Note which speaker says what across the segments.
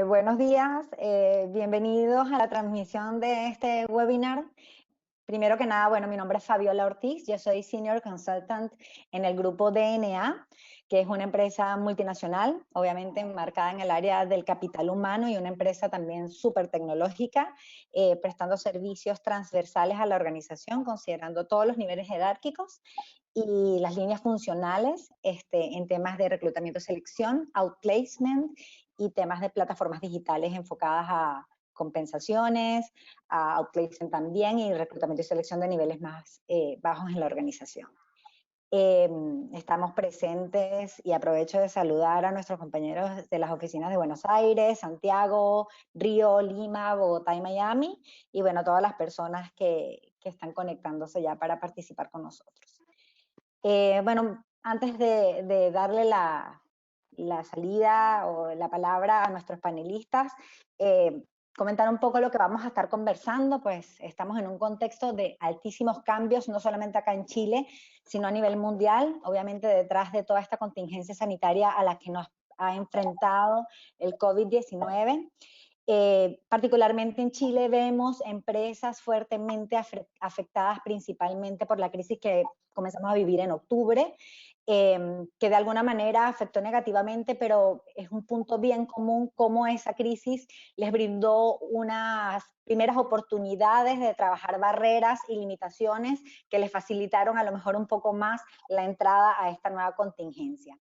Speaker 1: Buenos días, bienvenidos a la transmisión de este webinar. Primero que nada, bueno, mi nombre es Fabiola Ortiz, yo soy Senior Consultant en el grupo DNA, que es una empresa multinacional, obviamente enmarcada en el área del capital humano y una empresa también súper tecnológica, prestando servicios transversales a la organización, considerando todos los niveles jerárquicos y las líneas funcionales en temas de reclutamiento y selección, outplacement y temas de plataformas digitales enfocadas a compensaciones, a outplacement también y reclutamiento y selección de niveles más bajos en la organización. Estamos presentes y aprovecho de saludar a nuestros compañeros de las oficinas de Buenos Aires, Santiago, Río, Lima, Bogotá y Miami, y bueno, todas las personas que están conectándose ya para participar con nosotros. Bueno, antes de darle la salida o la palabra a nuestros panelistas, comentar un poco lo que vamos a estar conversando, pues estamos en un contexto de altísimos cambios, no solamente acá en Chile, sino a nivel mundial, obviamente detrás de toda esta contingencia sanitaria a la que nos ha enfrentado el COVID-19. Particularmente en Chile vemos empresas fuertemente afectadas principalmente por la crisis que comenzamos a vivir en octubre, que de alguna manera afectó negativamente, pero es un punto bien común cómo esa crisis les brindó unas primeras oportunidades de trabajar barreras y limitaciones que les facilitaron a lo mejor un poco más la entrada a esta nueva contingencia.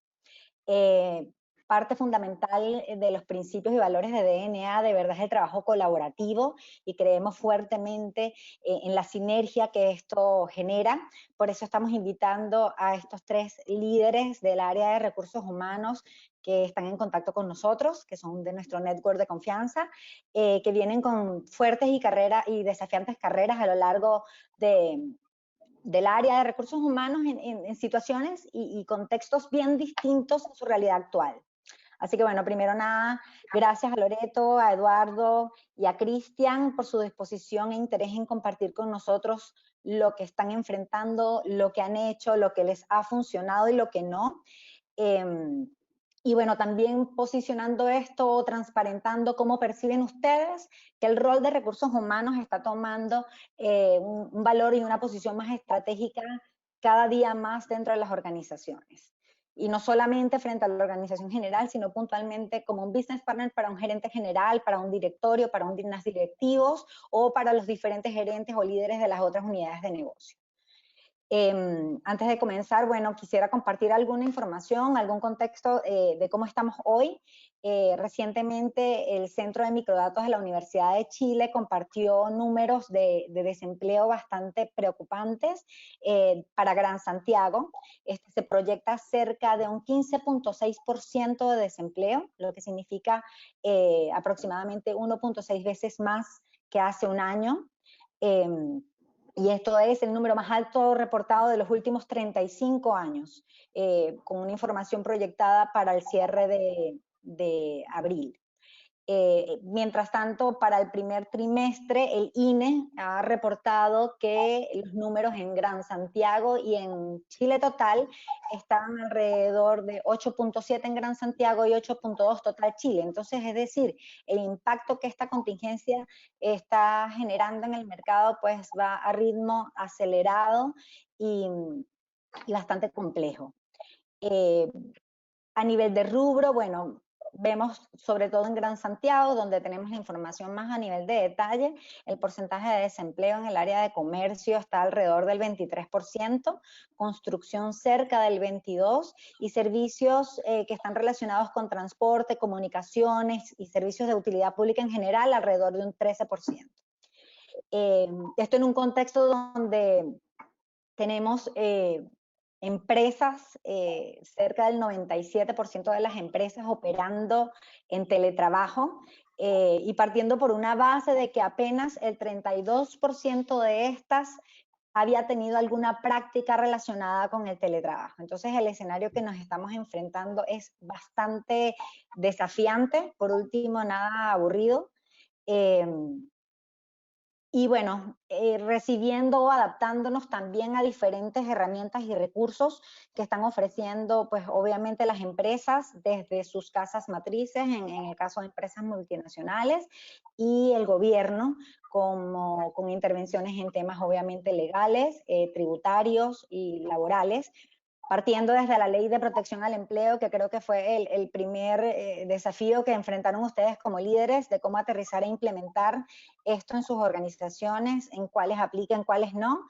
Speaker 1: Parte fundamental de los principios y valores de DNA de verdad es el trabajo colaborativo y creemos fuertemente en la sinergia que esto genera. Por eso estamos invitando a estos tres líderes del área de recursos humanos que están en contacto con nosotros, que son de nuestro network de confianza, que vienen con fuertes y desafiantes carreras a lo largo del área de recursos humanos en situaciones y contextos bien distintos a su realidad actual. Así que bueno, primero nada, gracias a Loreto, a Eduardo y a Cristian por su disposición e interés en compartir con nosotros lo que están enfrentando, lo que han hecho, lo que les ha funcionado y lo que no. Y bueno, también posicionando esto, transparentando cómo perciben ustedes que el rol de recursos humanos está tomando un valor y una posición más estratégica cada día más dentro de las organizaciones. Y no solamente frente a la organización general, sino puntualmente como un business partner para un gerente general, para un directorio, para unos directivos o para los diferentes gerentes o líderes de las otras unidades de negocio. Antes de comenzar, bueno, quisiera compartir alguna información, algún contexto de cómo estamos hoy. Recientemente el Centro de Microdatos de la Universidad de Chile compartió números de desempleo bastante preocupantes para Gran Santiago. Se proyecta cerca de un 15.6% de desempleo, lo que significa aproximadamente 1.6 veces más que hace un año. Y esto es el número más alto reportado de los últimos 35 años, con una información proyectada para el cierre de abril. Mientras tanto, para el primer trimestre, el INE ha reportado que los números en Gran Santiago y en Chile total están alrededor de 8.7 en Gran Santiago y 8.2 total Chile. Entonces, es decir, el impacto que esta contingencia está generando en el mercado pues va a ritmo acelerado y bastante complejo. A nivel de rubro, bueno, vemos sobre todo en Gran Santiago, donde tenemos la información más a nivel de detalle, el porcentaje de desempleo en el área de comercio está alrededor del 23%, construcción cerca del 22% y servicios que están relacionados con transporte, comunicaciones y servicios de utilidad pública en general alrededor de un 13%. Esto en un contexto donde tenemos empresas, cerca del 97% de las empresas operando en teletrabajo y partiendo por una base de que apenas el 32% de estas había tenido alguna práctica relacionada con el teletrabajo. Entonces el escenario que nos estamos enfrentando es bastante desafiante, por último nada aburrido. Y bueno, recibiendo o adaptándonos también a diferentes herramientas y recursos que están ofreciendo, pues obviamente las empresas desde sus casas matrices, en el caso de empresas multinacionales, y el gobierno como, con intervenciones en temas obviamente legales, tributarios y laborales, partiendo desde la Ley de Protección al Empleo, que creo que fue el primer desafío que enfrentaron ustedes como líderes, de cómo aterrizar e implementar esto en sus organizaciones, en cuáles aplican, cuáles no,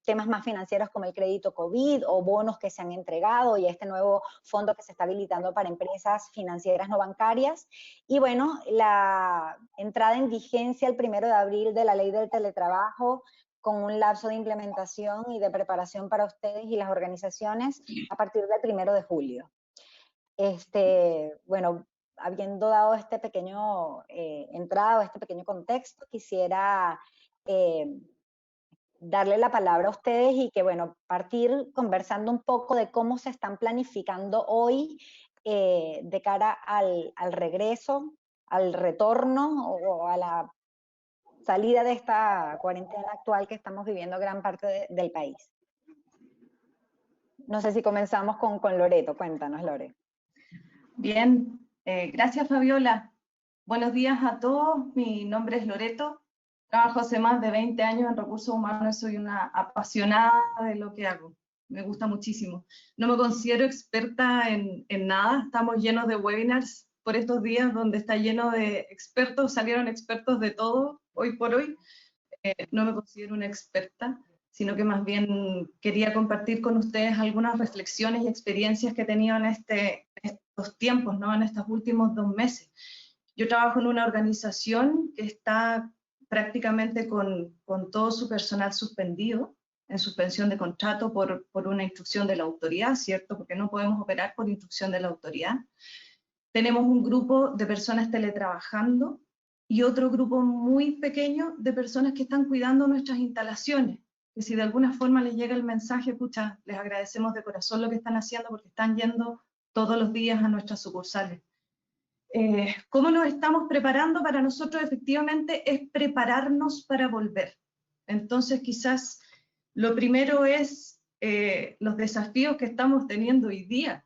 Speaker 1: temas más financieros como el crédito COVID o bonos que se han entregado y este nuevo fondo que se está habilitando para empresas financieras no bancarias. Y bueno, la entrada en vigencia el 1 de abril de la Ley del Teletrabajo, con un lapso de implementación y de preparación para ustedes y las organizaciones a partir del 1 de julio. Bueno, habiendo dado este pequeño entrada, este pequeño contexto, quisiera darle la palabra a ustedes y que, bueno, partir conversando un poco de cómo se están planificando hoy de cara al regreso, al retorno o a la salida de esta cuarentena actual que estamos viviendo gran parte del país. No sé si comenzamos con Loreto. Cuéntanos, Lore.
Speaker 2: Bien, gracias Fabiola. Buenos días a todos, mi nombre es Loreto, trabajo hace más de 20 años en recursos humanos, soy una apasionada de lo que hago, me gusta muchísimo. No me considero experta en nada, estamos llenos de webinars por estos días donde está lleno de expertos, salieron expertos de todo hoy por hoy. No me considero una experta, sino que más bien quería compartir con ustedes algunas reflexiones y experiencias que he tenido en estos tiempos, ¿no? En estos últimos 2 meses. Yo trabajo en una organización que está prácticamente con todo su personal suspendido, en suspensión de contrato por una instrucción de la autoridad, ¿cierto? Porque no podemos operar por instrucción de la autoridad. Tenemos un grupo de personas teletrabajando y otro grupo muy pequeño de personas que están cuidando nuestras instalaciones, que si de alguna forma les llega el mensaje, pucha, les agradecemos de corazón lo que están haciendo porque están yendo todos los días a nuestras sucursales. ¿Cómo nos estamos preparando? Para nosotros efectivamente es prepararnos para volver. Entonces quizás lo primero es los desafíos que estamos teniendo hoy día,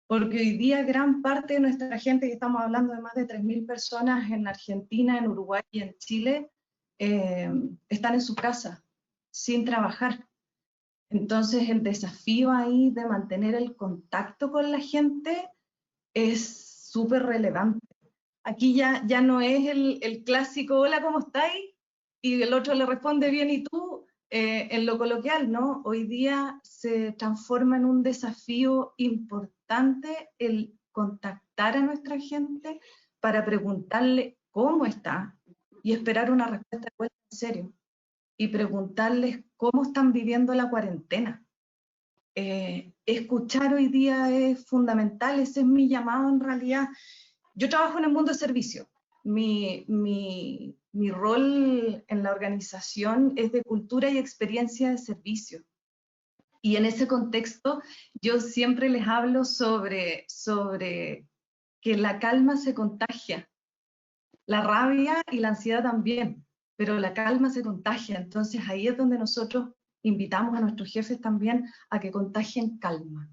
Speaker 2: porque hoy día gran parte de nuestra gente, que estamos hablando de más de 3.000 personas en Argentina, en Uruguay y en Chile, están en su casa, sin trabajar. Entonces el desafío ahí de mantener el contacto con la gente es súper relevante. Aquí ya no es el clásico, hola, ¿cómo estáis? Y el otro le responde bien, ¿y tú? En lo coloquial, ¿no? Hoy día se transforma en un desafío importante el contactar a nuestra gente para preguntarle cómo está y esperar una respuesta de vuelta en serio. Y preguntarles cómo están viviendo la cuarentena. Escuchar hoy día es fundamental, ese es mi llamado en realidad. Yo trabajo en el mundo de servicio. Mi rol en la organización es de cultura y experiencia de servicio. Y en ese contexto yo siempre les hablo sobre que la calma se contagia, la rabia y la ansiedad también, pero la calma se contagia. Entonces ahí es donde nosotros invitamos a nuestros jefes también a que contagien calma.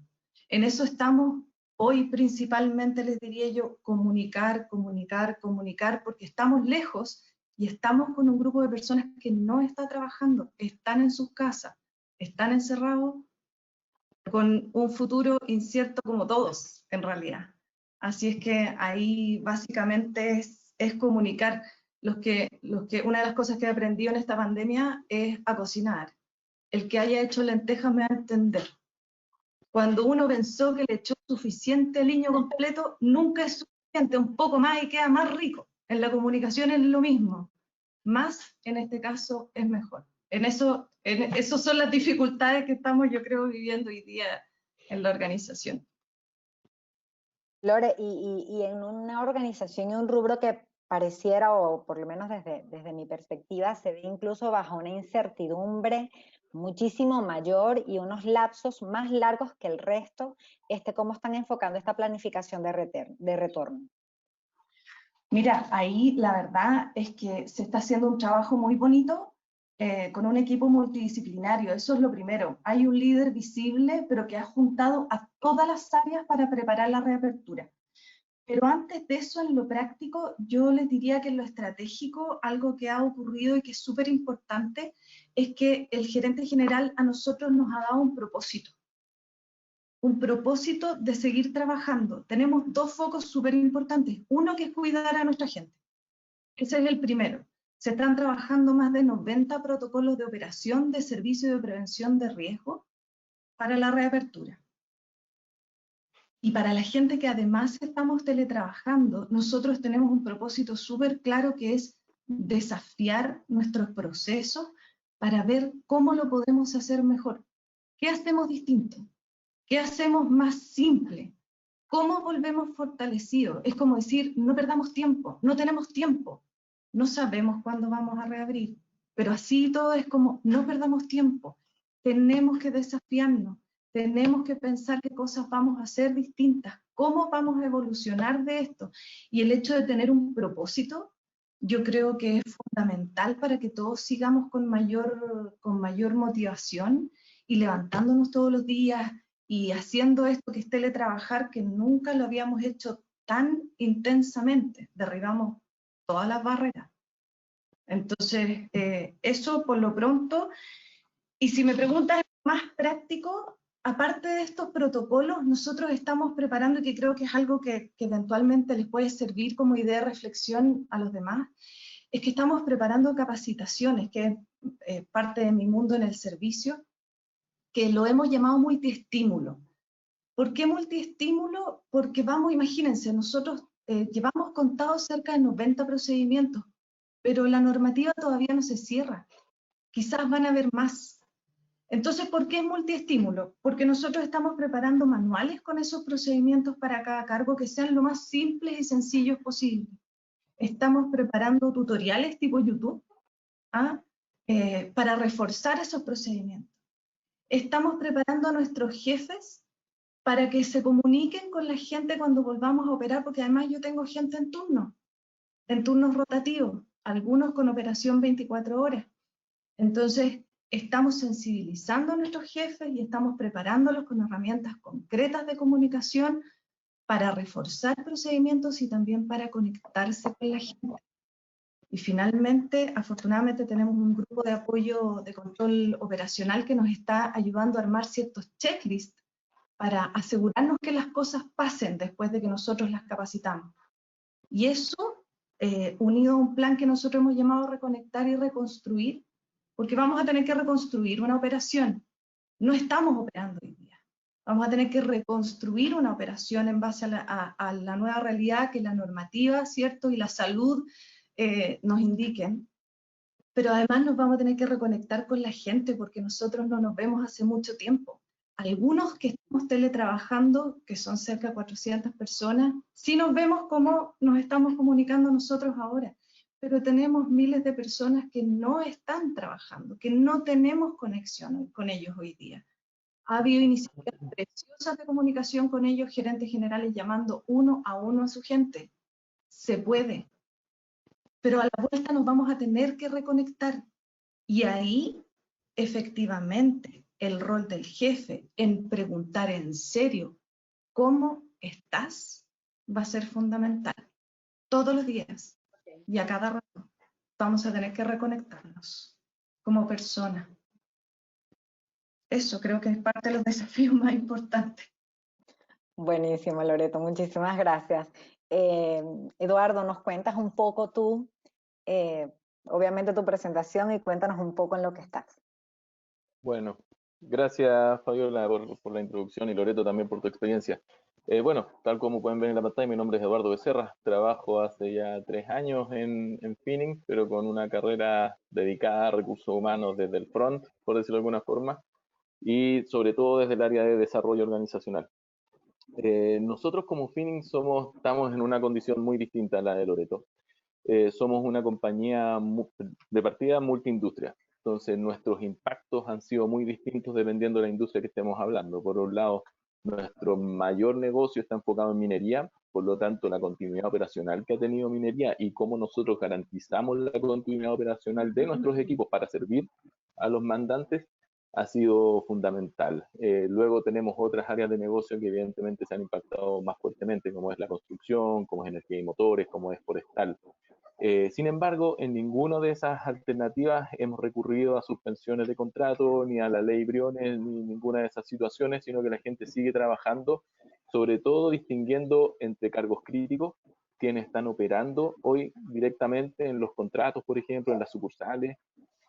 Speaker 2: En eso estamos hoy principalmente, les diría yo, comunicar, comunicar, comunicar, porque estamos lejos y estamos con un grupo de personas que no está trabajando, están en sus casas, están encerrados con un futuro incierto como todos, en realidad. Así es que ahí básicamente es comunicar. Una de las cosas que he aprendido en esta pandemia es a cocinar. El que haya hecho lentejas me va a entender. Cuando uno pensó que le echó suficiente aliño completo, nunca es suficiente, un poco más y queda más rico. En la comunicación es lo mismo. Más, en este caso, es mejor. Eso son las dificultades que estamos, yo creo, viviendo hoy día en la organización.
Speaker 1: Lore, y en una organización y un rubro que pareciera, o por lo menos desde mi perspectiva, se ve incluso bajo una incertidumbre muchísimo mayor y unos lapsos más largos que el resto, ¿cómo están enfocando esta planificación de retorno?
Speaker 2: Mira, ahí la verdad es que se está haciendo un trabajo muy bonito con un equipo multidisciplinario. Eso es lo primero. Hay un líder visible, pero que ha juntado a todas las áreas para preparar la reapertura. Pero antes de eso, en lo práctico, yo les diría que en lo estratégico, algo que ha ocurrido y que es súper importante, es que el gerente general a nosotros nos ha dado un propósito de seguir trabajando. Tenemos dos focos súper importantes. Uno que es cuidar a nuestra gente. Ese es el primero. Se están trabajando más de 90 protocolos de operación de servicio de prevención de riesgo para la reapertura. Y para la gente que además estamos teletrabajando, nosotros tenemos un propósito súper claro que es desafiar nuestros procesos para ver cómo lo podemos hacer mejor. ¿Qué hacemos distinto? ¿Qué hacemos más simple? ¿Cómo volvemos fortalecidos? Es como decir, no perdamos tiempo, no tenemos tiempo, no sabemos cuándo vamos a reabrir, pero así todo es como, no perdamos tiempo, tenemos que desafiarnos, tenemos que pensar qué cosas vamos a hacer distintas, cómo vamos a evolucionar de esto. Y el hecho de tener un propósito, yo creo que es fundamental para que todos sigamos con mayor motivación y levantándonos todos los días y haciendo esto que es teletrabajar, que nunca lo habíamos hecho tan intensamente. Derribamos todas las barreras. Entonces, eso por lo pronto. Y si me preguntas más práctico, aparte de estos protocolos, nosotros estamos preparando, y que creo que es algo que eventualmente les puede servir como idea de reflexión a los demás, es que estamos preparando capacitaciones, que es parte de mi mundo en el servicio, que lo hemos llamado multiestímulo. ¿Por qué multiestímulo? Porque vamos, imagínense, nosotros llevamos contados cerca de 90 procedimientos, pero la normativa todavía no se cierra. Quizás van a haber más. Entonces, ¿por qué es multiestímulo? Porque nosotros estamos preparando manuales con esos procedimientos para cada cargo que sean lo más simples y sencillos posible. Estamos preparando tutoriales tipo YouTube para reforzar esos procedimientos. Estamos preparando a nuestros jefes para que se comuniquen con la gente cuando volvamos a operar, porque además yo tengo gente en turnos rotativos, algunos con operación 24 horas. Entonces, estamos sensibilizando a nuestros jefes y estamos preparándolos con herramientas concretas de comunicación para reforzar procedimientos y también para conectarse con la gente. Y finalmente, afortunadamente, tenemos un grupo de apoyo de control operacional que nos está ayudando a armar ciertos checklists para asegurarnos que las cosas pasen después de que nosotros las capacitamos. Y eso, unido a un plan que nosotros hemos llamado Reconectar y Reconstruir, porque vamos a tener que reconstruir una operación. No estamos operando hoy día. Vamos a tener que reconstruir una operación en base a la nueva realidad que la normativa, ¿cierto? Y la salud nos indiquen. Pero además nos vamos a tener que reconectar con la gente porque nosotros no nos vemos hace mucho tiempo. Algunos que estamos teletrabajando, que son cerca de 400 personas, sí nos vemos como nos estamos comunicando nosotros ahora, pero tenemos miles de personas que no están trabajando, que no tenemos conexión con ellos hoy día. Ha habido iniciativas preciosas de comunicación con ellos, gerentes generales llamando uno a su gente. Se puede, pero a la vuelta nos vamos a tener que reconectar. Y ahí, efectivamente, el rol del jefe en preguntar en serio cómo estás va a ser fundamental. Todos los días y a cada rato vamos a tener que reconectarnos como personas. Eso creo que es parte de los desafíos más importantes.
Speaker 1: Buenísimo, Loreto, muchísimas gracias. Eduardo, ¿nos cuentas un poco tú, obviamente tu presentación, y cuéntanos un poco en lo que estás?
Speaker 3: Bueno, gracias Fabiola por la introducción y Loreto también por tu experiencia. Bueno, tal como pueden ver en la pantalla, mi nombre es Eduardo Becerra, trabajo hace ya 3 años en Finning, pero con una carrera dedicada a recursos humanos desde el front, por decirlo de alguna forma, y sobre todo desde el área de desarrollo organizacional. Nosotros como Finning estamos en una condición muy distinta a la de Loreto. Somos una compañía de partida multiindustria. Entonces, nuestros impactos han sido muy distintos dependiendo de la industria que estemos hablando. Por un lado, nuestro mayor negocio está enfocado en minería, por lo tanto, la continuidad operacional que ha tenido minería y cómo nosotros garantizamos la continuidad operacional de nuestros equipos para servir a los mandantes ha sido fundamental. Luego tenemos otras áreas de negocio que evidentemente se han impactado más fuertemente, como es la construcción, como es energía y motores, como es forestal. Sin embargo, en ninguna de esas alternativas hemos recurrido a suspensiones de contrato, ni a la ley Briones, ni ninguna de esas situaciones, sino que la gente sigue trabajando, sobre todo distinguiendo entre cargos críticos, quienes están operando hoy directamente en los contratos, por ejemplo, en las sucursales,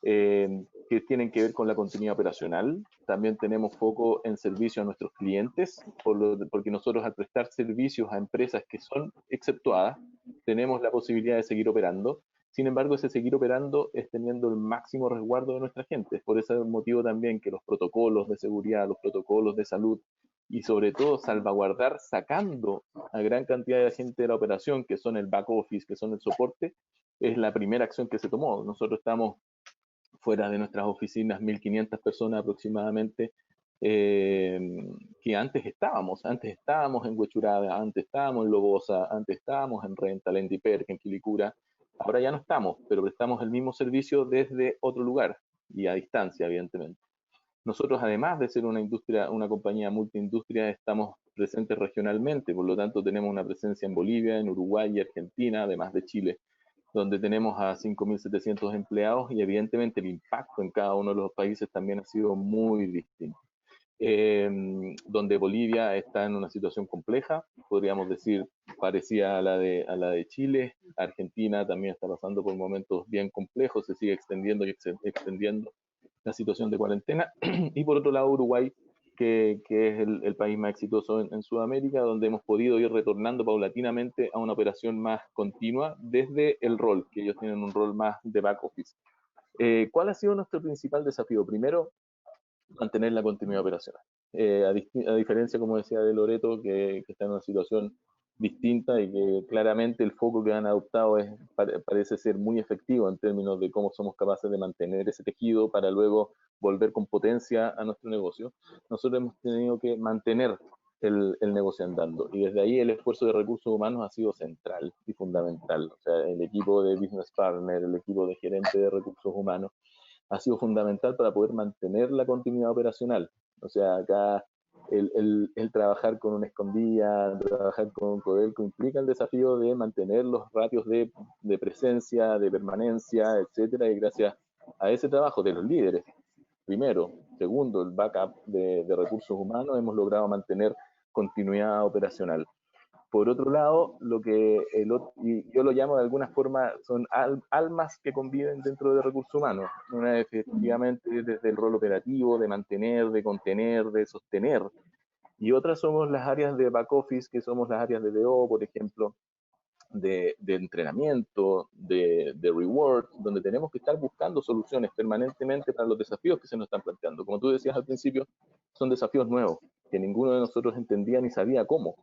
Speaker 3: que tienen que ver con la continuidad operacional. También tenemos foco en servicio a nuestros clientes, porque nosotros al prestar servicios a empresas que son exceptuadas, tenemos la posibilidad de seguir operando. Sin embargo, ese seguir operando es teniendo el máximo resguardo de nuestra gente. Por ese motivo también que los protocolos de seguridad, los protocolos de salud y sobre todo salvaguardar sacando a gran cantidad de gente de la operación, que son el back office, que son el soporte, es la primera acción que se tomó. Nosotros estamos fuera de nuestras oficinas 1.500 personas aproximadamente, que antes estábamos en Huechuraba, antes estábamos en Lobosa, antes estábamos en Rental, en Diperc, en Quilicura. Ahora ya no estamos, pero prestamos el mismo servicio desde otro lugar y a distancia, evidentemente. Nosotros, además de ser una industria, una compañía multiindustria, estamos presentes regionalmente, por lo tanto tenemos una presencia en Bolivia, en Uruguay y Argentina, además de Chile, donde tenemos a 5.700 empleados y evidentemente el impacto en cada uno de los países también ha sido muy distinto. Donde Bolivia está en una situación compleja, podríamos decir parecida a la de Chile. Argentina también está pasando por momentos bien complejos, se sigue extendiendo y extendiendo la situación de cuarentena. Y por otro lado Uruguay, que es el país más exitoso en Sudamérica, donde hemos podido ir retornando paulatinamente a una operación más continua desde el rol, que ellos tienen un rol más de back office. ¿Cuál ha sido nuestro principal desafío? Primero, mantener la continuidad operacional. A diferencia, como decía, de Loreto, que está en una situación distinta y que claramente el foco que han adoptado parece ser muy efectivo en términos de cómo somos capaces de mantener ese tejido para luego volver con potencia a nuestro negocio. Nosotros hemos tenido que mantener el negocio andando y desde ahí el esfuerzo de recursos humanos ha sido central y fundamental. O sea, el equipo de business partner, el equipo de gerente de recursos humanos ha sido fundamental para poder mantener la continuidad operacional. O sea, acá el trabajar con una escondida, trabajar con Codelco implica el desafío de mantener los ratios de presencia, de permanencia, etcétera, y gracias a ese trabajo de los líderes, primero, segundo, el backup de recursos humanos, hemos logrado mantener continuidad operacional. Por otro lado, y yo lo llamo de alguna forma, son almas que conviven dentro de recursos humanos. Una efectivamente desde el rol operativo, de mantener, de contener, de sostener. Y otras somos las áreas de back office, que somos las áreas de DO, por ejemplo, de entrenamiento, de reward, donde tenemos que estar buscando soluciones permanentemente para los desafíos que se nos están planteando. Como tú decías al principio, son desafíos nuevos, que ninguno de nosotros entendía ni sabía cómo.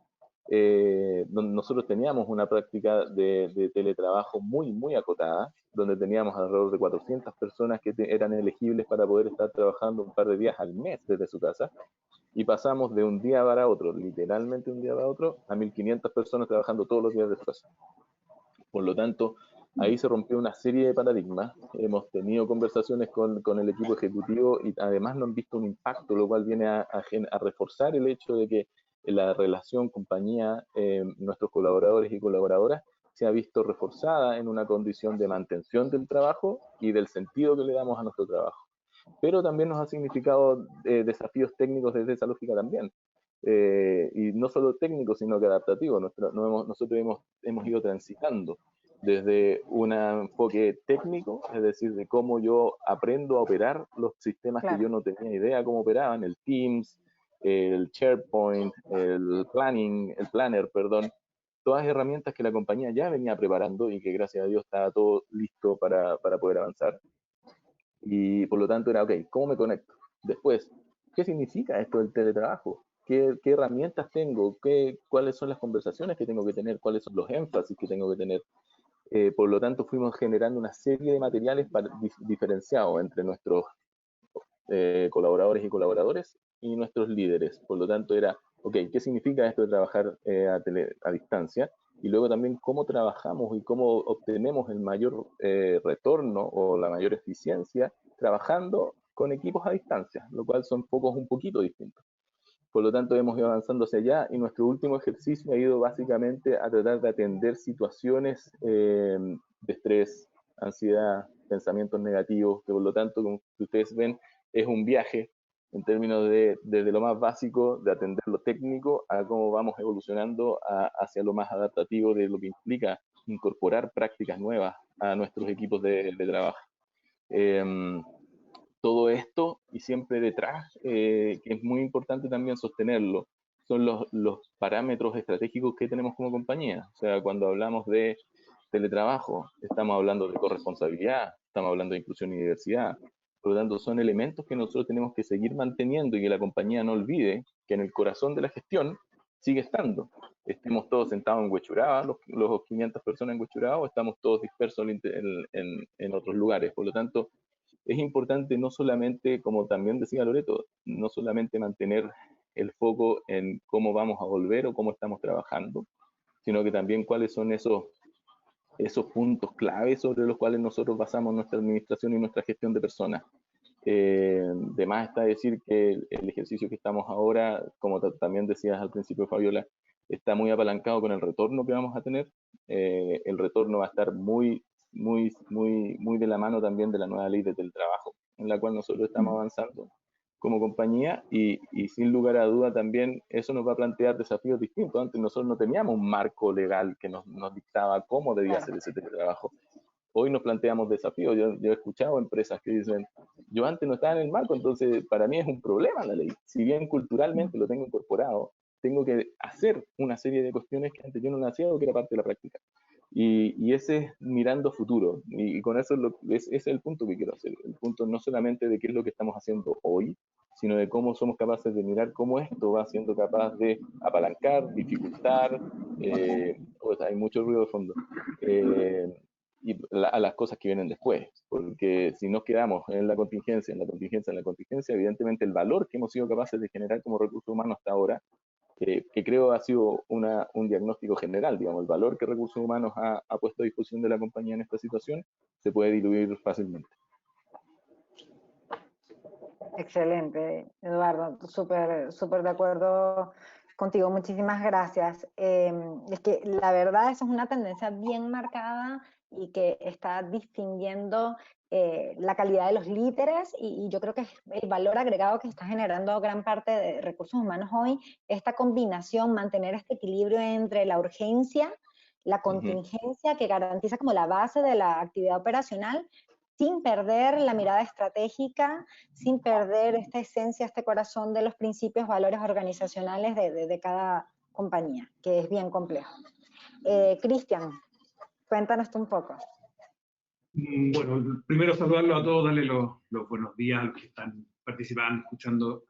Speaker 3: Nosotros teníamos una práctica de teletrabajo muy, muy acotada, donde teníamos alrededor de 400 personas que eran elegibles para poder estar trabajando un par de días al mes desde su casa, y pasamos de un día para otro, literalmente un día para otro, a 1.500 personas trabajando todos los días de su casa. Por lo tanto, ahí se rompió una serie de paradigmas. Hemos tenido conversaciones con el equipo ejecutivo y además no han visto un impacto, lo cual viene a reforzar el hecho de que la relación compañía, nuestros colaboradores y colaboradoras, se ha visto reforzada en una condición de mantención del trabajo y del sentido que le damos a nuestro trabajo. Pero también nos ha significado desafíos técnicos desde esa lógica también. Y no solo técnicos, sino que adaptativos. Nosotros hemos ido transitando desde un enfoque técnico, es decir, de cómo yo aprendo a operar los sistemas que yo no tenía idea cómo operaban, el Teams, el SharePoint, el Planner, perdón, todas herramientas que la compañía ya venía preparando y que gracias a Dios estaba todo listo para poder avanzar. Y por lo tanto era, ok, ¿cómo me conecto? Después, ¿qué significa esto del teletrabajo? ¿Qué herramientas tengo? ¿Cuáles son las conversaciones que tengo que tener? ¿Cuáles son los énfasis que tengo que tener? Por lo tanto, fuimos generando una serie de materiales diferenciados entre nuestros colaboradores y colaboradores y nuestros líderes. Por lo tanto, era ok, ¿qué significa esto de trabajar a distancia? Y luego también cómo trabajamos y cómo obtenemos el mayor retorno o la mayor eficiencia trabajando con equipos a distancia, lo cual son focos un poquito distintos. Por lo tanto, hemos ido avanzando hacia allá y nuestro último ejercicio ha ido básicamente a tratar de atender situaciones de estrés, ansiedad, pensamientos negativos, que por lo tanto, como ustedes ven, es un viaje en términos de desde lo más básico, de atender lo técnico, a cómo vamos evolucionando hacia lo más adaptativo de lo que implica incorporar prácticas nuevas a nuestros equipos de trabajo. Todo esto y siempre detrás, que es muy importante también sostenerlo, son los parámetros estratégicos que tenemos como compañía. O sea, cuando hablamos de teletrabajo, estamos hablando de corresponsabilidad, estamos hablando de inclusión y diversidad. Por lo tanto, son elementos que nosotros tenemos que seguir manteniendo y que la compañía no olvide que en el corazón de la gestión sigue estando. Estemos todos sentados en Huechuraba, los 500 personas en Huechuraba, o estamos todos dispersos en otros lugares. Por lo tanto, es importante no solamente, como también decía Loreto, no solamente mantener el foco en cómo vamos a volver o cómo estamos trabajando, sino que también cuáles son esos puntos clave sobre los cuales nosotros basamos nuestra administración y nuestra gestión de personas. De más está decir que el ejercicio que estamos ahora, como también decías al principio, Fabiola, está muy apalancado con el retorno que vamos a tener. El retorno va a estar muy de la mano también de la nueva ley del trabajo, en la cual nosotros estamos avanzando como compañía y sin lugar a duda también eso nos va a plantear desafíos distintos. Antes nosotros no teníamos un marco legal que nos dictaba cómo debía ser ese teletrabajo. Hoy nos planteamos desafíos. Yo he escuchado empresas que dicen, yo antes no estaba en el marco, entonces para mí es un problema la ley. Si bien culturalmente lo tengo incorporado, tengo que hacer una serie de cuestiones que antes yo no hacía o que era parte de la práctica. Y ese es mirando futuro. Y con eso ese es el punto que quiero hacer. El punto no solamente de qué es lo que estamos haciendo hoy, sino de cómo somos capaces de mirar cómo esto va siendo capaz de apalancar, dificultar, pues hay mucho ruido de fondo, y a las cosas que vienen después. Porque si nos quedamos en la contingencia, evidentemente el valor que hemos sido capaces de generar como recursos humanos hasta ahora, que creo ha sido un diagnóstico general, digamos, el valor que Recursos Humanos ha puesto a disposición de la compañía en esta situación se puede diluir fácilmente.
Speaker 1: Excelente, Eduardo, súper de acuerdo contigo, muchísimas gracias. Es que la verdad eso es una tendencia bien marcada y que está distinguiendo la calidad de los líderes y yo creo que es el valor agregado que está generando gran parte de recursos humanos hoy, esta combinación, mantener este equilibrio entre la urgencia, la contingencia que garantiza como la base de la actividad operacional, sin perder la mirada estratégica, sin perder esta esencia, este corazón de los principios, valores organizacionales de cada compañía, que es bien complejo. Cristian, cuéntanos tú un poco.
Speaker 4: Bueno, primero saludarlos a todos, darle los buenos días a los que están participando, escuchando.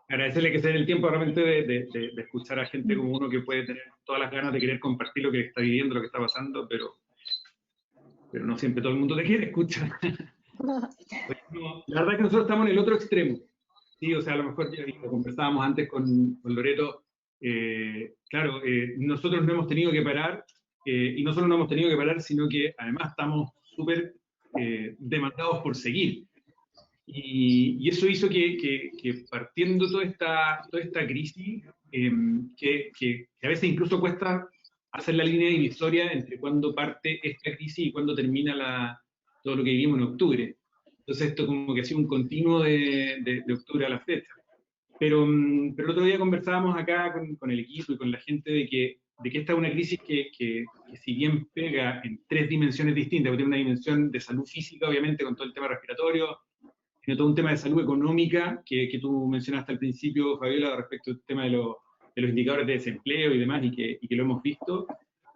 Speaker 4: Agradecerle que se den el tiempo realmente de escuchar a gente como uno que puede tener todas las ganas de querer compartir lo que está viviendo, lo que está pasando, pero no siempre todo el mundo te quiere escuchar. La verdad es que nosotros estamos en el otro extremo. Sí, o sea, a lo mejor lo conversábamos antes con Loreto. Claro, nosotros no hemos tenido que parar, y no solo no hemos tenido que parar, sino que además estamos súper demandados por seguir. Y eso hizo que partiendo toda esta crisis, que a veces incluso cuesta hacer la línea divisoria entre cuándo parte esta crisis y cuándo termina todo lo que vivimos en octubre. Entonces esto como que ha sido un continuo de octubre a la fecha. Pero el otro día conversábamos acá con el equipo y con la gente de que esta es una crisis que si bien pega en tres dimensiones distintas, porque tiene una dimensión de salud física, obviamente, con todo el tema respiratorio, tiene todo un tema de salud económica, que tú mencionaste al principio, Fabiola, respecto al tema de los indicadores de desempleo y demás, y que lo hemos visto,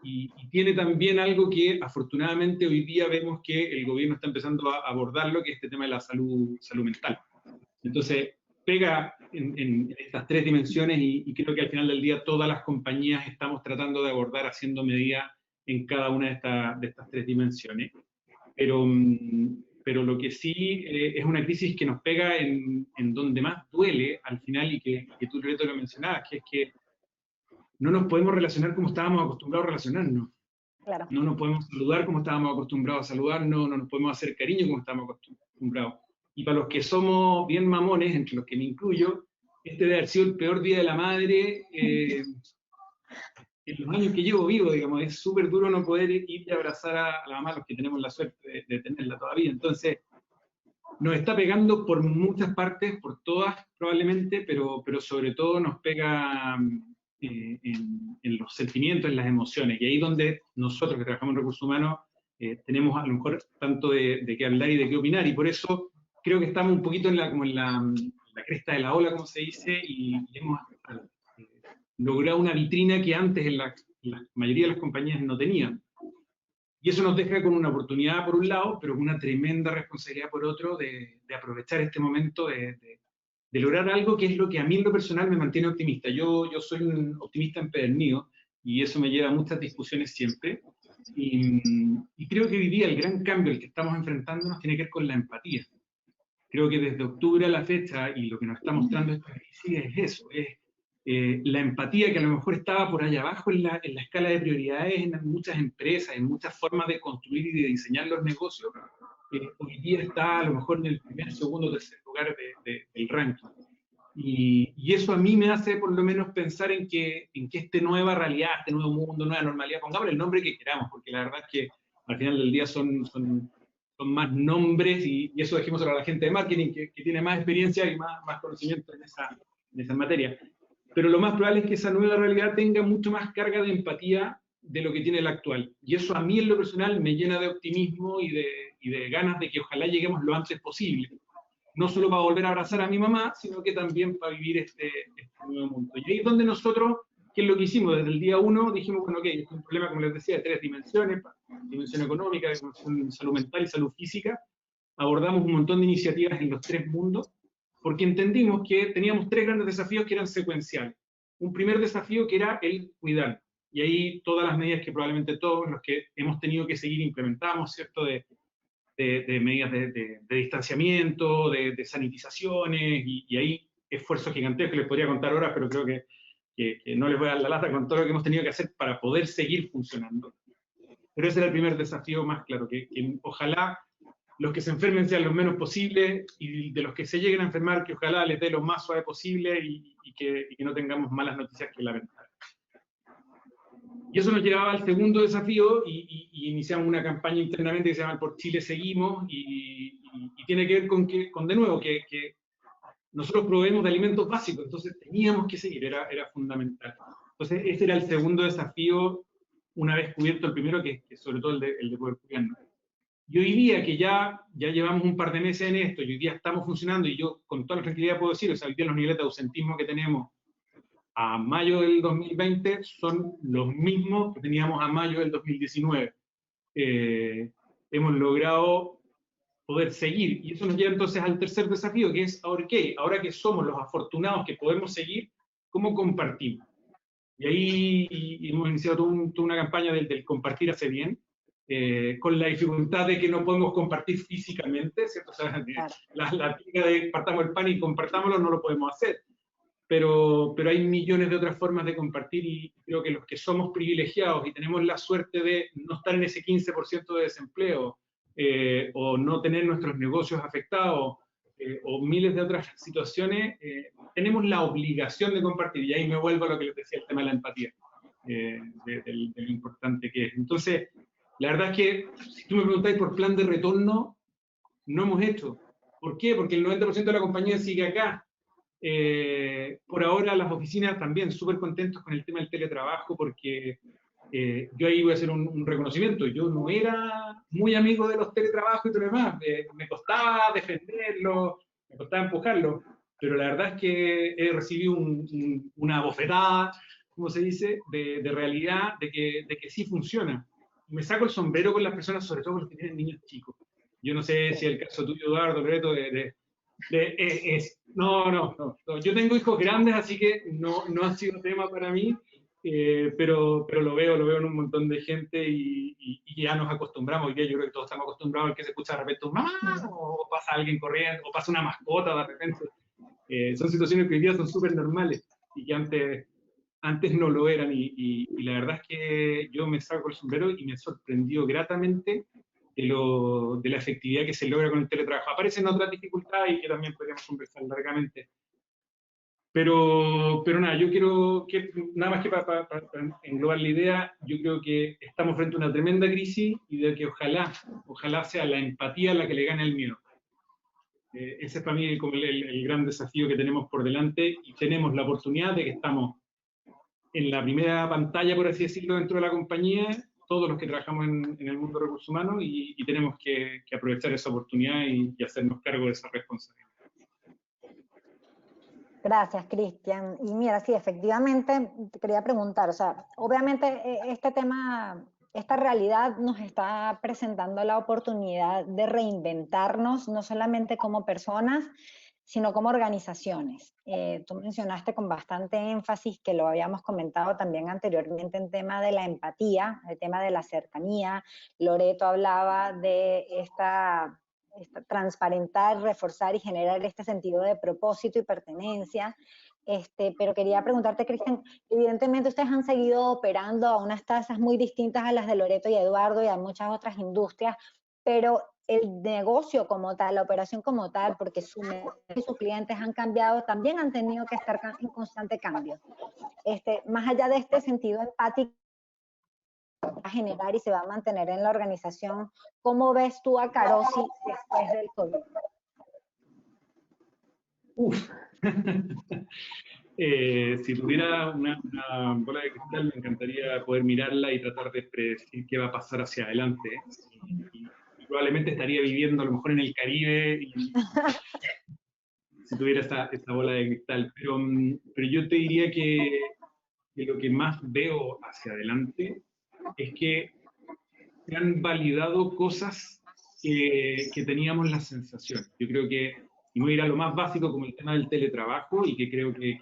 Speaker 4: y tiene también algo que afortunadamente hoy día vemos que el gobierno está empezando a abordarlo, que es este tema de la salud mental. Entonces, pega en estas tres dimensiones y creo que al final del día todas las compañías estamos tratando de abordar haciendo medida en cada una de estas tres dimensiones. Pero pero lo que sí es una crisis que nos pega en donde más duele al final, y que tú, Loreto, lo mencionabas, que es que no nos podemos relacionar como estábamos acostumbrados a relacionarnos.
Speaker 1: Claro.
Speaker 4: No nos podemos saludar como estábamos acostumbrados a saludarnos, no nos podemos hacer cariño como estábamos acostumbrados. Y para los que somos bien mamones, entre los que me incluyo, este debe haber sido el peor Día de la Madre en los años que llevo vivo, digamos. Es súper duro no poder ir y abrazar a la mamá, los que tenemos la suerte de tenerla todavía. Entonces, nos está pegando por muchas partes, por todas probablemente, pero sobre todo nos pega en los sentimientos, en las emociones, y ahí donde nosotros que trabajamos en recursos humanos tenemos a lo mejor tanto de qué hablar y de qué opinar, y por eso creo que estamos un poquito como en la cresta de la ola, como se dice, y hemos logrado una vitrina que antes en la mayoría de las compañías no tenían. Y eso nos deja con una oportunidad por un lado, pero con una tremenda responsabilidad por otro, de aprovechar este momento de lograr algo que es lo que a mí en lo personal me mantiene optimista. Yo soy un optimista empedernido, y eso me lleva a muchas discusiones siempre, y creo que hoy día el gran cambio al que estamos enfrentándonos tiene que ver con la empatía. Creo que desde octubre a la fecha, y lo que nos está mostrando esta crisis es eso, es la empatía que a lo mejor estaba por allá abajo en la escala de prioridades en muchas empresas, en muchas formas de construir y de diseñar los negocios, hoy día está a lo mejor en el primer, segundo, tercer lugar del ranking. Y eso a mí me hace por lo menos pensar en que esta nueva realidad, este nuevo mundo, nueva normalidad, pongámosle el nombre que queramos, porque la verdad es que al final del día son más nombres, y eso dejémoselo a la gente de marketing que tiene más experiencia y más conocimiento en esa materia. Pero lo más probable es que esa nueva realidad tenga mucho más carga de empatía de lo que tiene la actual. Y eso a mí en lo personal me llena de optimismo y de ganas de que ojalá lleguemos lo antes posible. No solo para volver a abrazar a mi mamá, sino que también para vivir este nuevo mundo. Y ahí es donde nosotros, ¿qué es lo que hicimos? Desde el día 1 dijimos, bueno, ok, es un problema, como les decía, de 3 dimensiones: dimensión económica, dimensión salud mental y salud física. Abordamos un montón de iniciativas en los 3 mundos, porque entendimos que teníamos 3 grandes desafíos que eran secuenciales. Un primer desafío que era el cuidar, y ahí todas las medidas que probablemente todos los que hemos tenido que seguir implementamos, ¿cierto?, de medidas de distanciamiento, de sanitizaciones, y ahí esfuerzos gigantescos que les podría contar horas, pero creo que no les voy a dar la lata con todo lo que hemos tenido que hacer para poder seguir funcionando. Pero ese era el primer desafío más claro, que ojalá los que se enfermen sean los menos posibles, y de los que se lleguen a enfermar, que ojalá les dé lo más suave posible, y que no tengamos malas noticias que lamentar. Y eso nos llevaba al segundo desafío, y iniciamos una campaña internamente que se llama Por Chile Seguimos, y tiene que ver con de nuevo, que nosotros proveemos de alimentos básicos, entonces teníamos que seguir, era fundamental. Entonces ese era el segundo desafío, una vez cubierto el primero, que sobre todo el de poder cuidarnos. Y hoy día, que ya llevamos un par de meses en esto, y hoy día estamos funcionando, y yo con toda la tranquilidad puedo decir, o sea, hoy día los niveles de ausentismo que tenemos a mayo del 2020 son los mismos que teníamos a mayo del 2019. Hemos logrado poder seguir, y eso nos lleva entonces al tercer desafío, que es, ahora que somos los afortunados que podemos seguir, ¿cómo compartimos? Y ahí hemos iniciado toda una campaña del compartir hace bien, con la dificultad de que no podemos compartir físicamente, ¿cierto? O sea, la típica de partamos el pan y compartámoslo no lo podemos hacer. Pero hay millones de otras formas de compartir, y creo que los que somos privilegiados y tenemos la suerte de no estar en ese 15% de desempleo, o no tener nuestros negocios afectados, o miles de otras situaciones, tenemos la obligación de compartir. Y ahí me vuelvo a lo que les decía, el tema de la empatía, de lo importante que es. Entonces, la verdad es que, si tú me preguntáis por plan de retorno, no hemos hecho. ¿Por qué? Porque el 90% de la compañía sigue acá. Por ahora las oficinas también súper contentos con el tema del teletrabajo, porque yo ahí voy a hacer un reconocimiento. Yo no era muy amigo de los teletrabajos y todo lo demás, me costaba defenderlo, me costaba empujarlo, pero la verdad es que he recibido una bofetada, como se dice, de realidad, de que sí funciona. Me saco el sombrero con las personas, sobre todo con los que tienen niños chicos. Yo no sé si es el caso tuyo, Eduardo, Loreto, no. Yo tengo hijos grandes, así que no ha sido tema para mí, pero lo veo en un montón de gente y ya nos acostumbramos. Hoy día yo creo que todos estamos acostumbrados al que se escucha de repente un mamá, o pasa alguien corriendo, o pasa una mascota de repente. Son situaciones que hoy día son súper normales y que antes no lo eran. Y la verdad es que yo me saco el sombrero y me sorprendió gratamente de la efectividad que se logra con el teletrabajo. Aparecen otras dificultades y que también podríamos conversar largamente. Pero nada, yo quiero nada más que para englobar la idea, yo creo que estamos frente a una tremenda crisis y de que ojalá sea la empatía la que le gane el miedo. Ese es para mí como el gran desafío que tenemos por delante, y tenemos la oportunidad de que estamos en la primera pantalla, por así decirlo, dentro de la compañía, todos los que trabajamos en el mundo de recursos humanos, y tenemos que aprovechar esa oportunidad y hacernos cargo de esa responsabilidad.
Speaker 1: Gracias, Cristian. Y mira, sí, efectivamente, te quería preguntar, o sea, obviamente este tema, esta realidad nos está presentando la oportunidad de reinventarnos, no solamente como personas, sino como organizaciones. Tú mencionaste con bastante énfasis, que lo habíamos comentado también anteriormente, en tema de la empatía, el tema de la cercanía. Loreto hablaba de transparentar, reforzar y generar este sentido de propósito y pertenencia. Pero quería preguntarte, Cristian, evidentemente ustedes han seguido operando a unas tasas muy distintas a las de Loreto y Eduardo y a muchas otras industrias, pero el negocio como tal, la operación como tal, porque sus clientes han cambiado, también han tenido que estar en constante cambio. Más allá de este sentido empático a generar y se va a mantener en la organización, ¿cómo ves tú a Carosi después del COVID?
Speaker 4: Si tuviera una bola de cristal, me encantaría poder mirarla y tratar de predecir qué va a pasar hacia adelante. Y probablemente estaría viviendo a lo mejor en el Caribe si tuviera esta bola de cristal. Pero yo te diría que lo que más veo hacia adelante es que se han validado cosas que teníamos la sensación. Yo creo que, y voy a ir a lo más básico como el tema del teletrabajo, y que creo que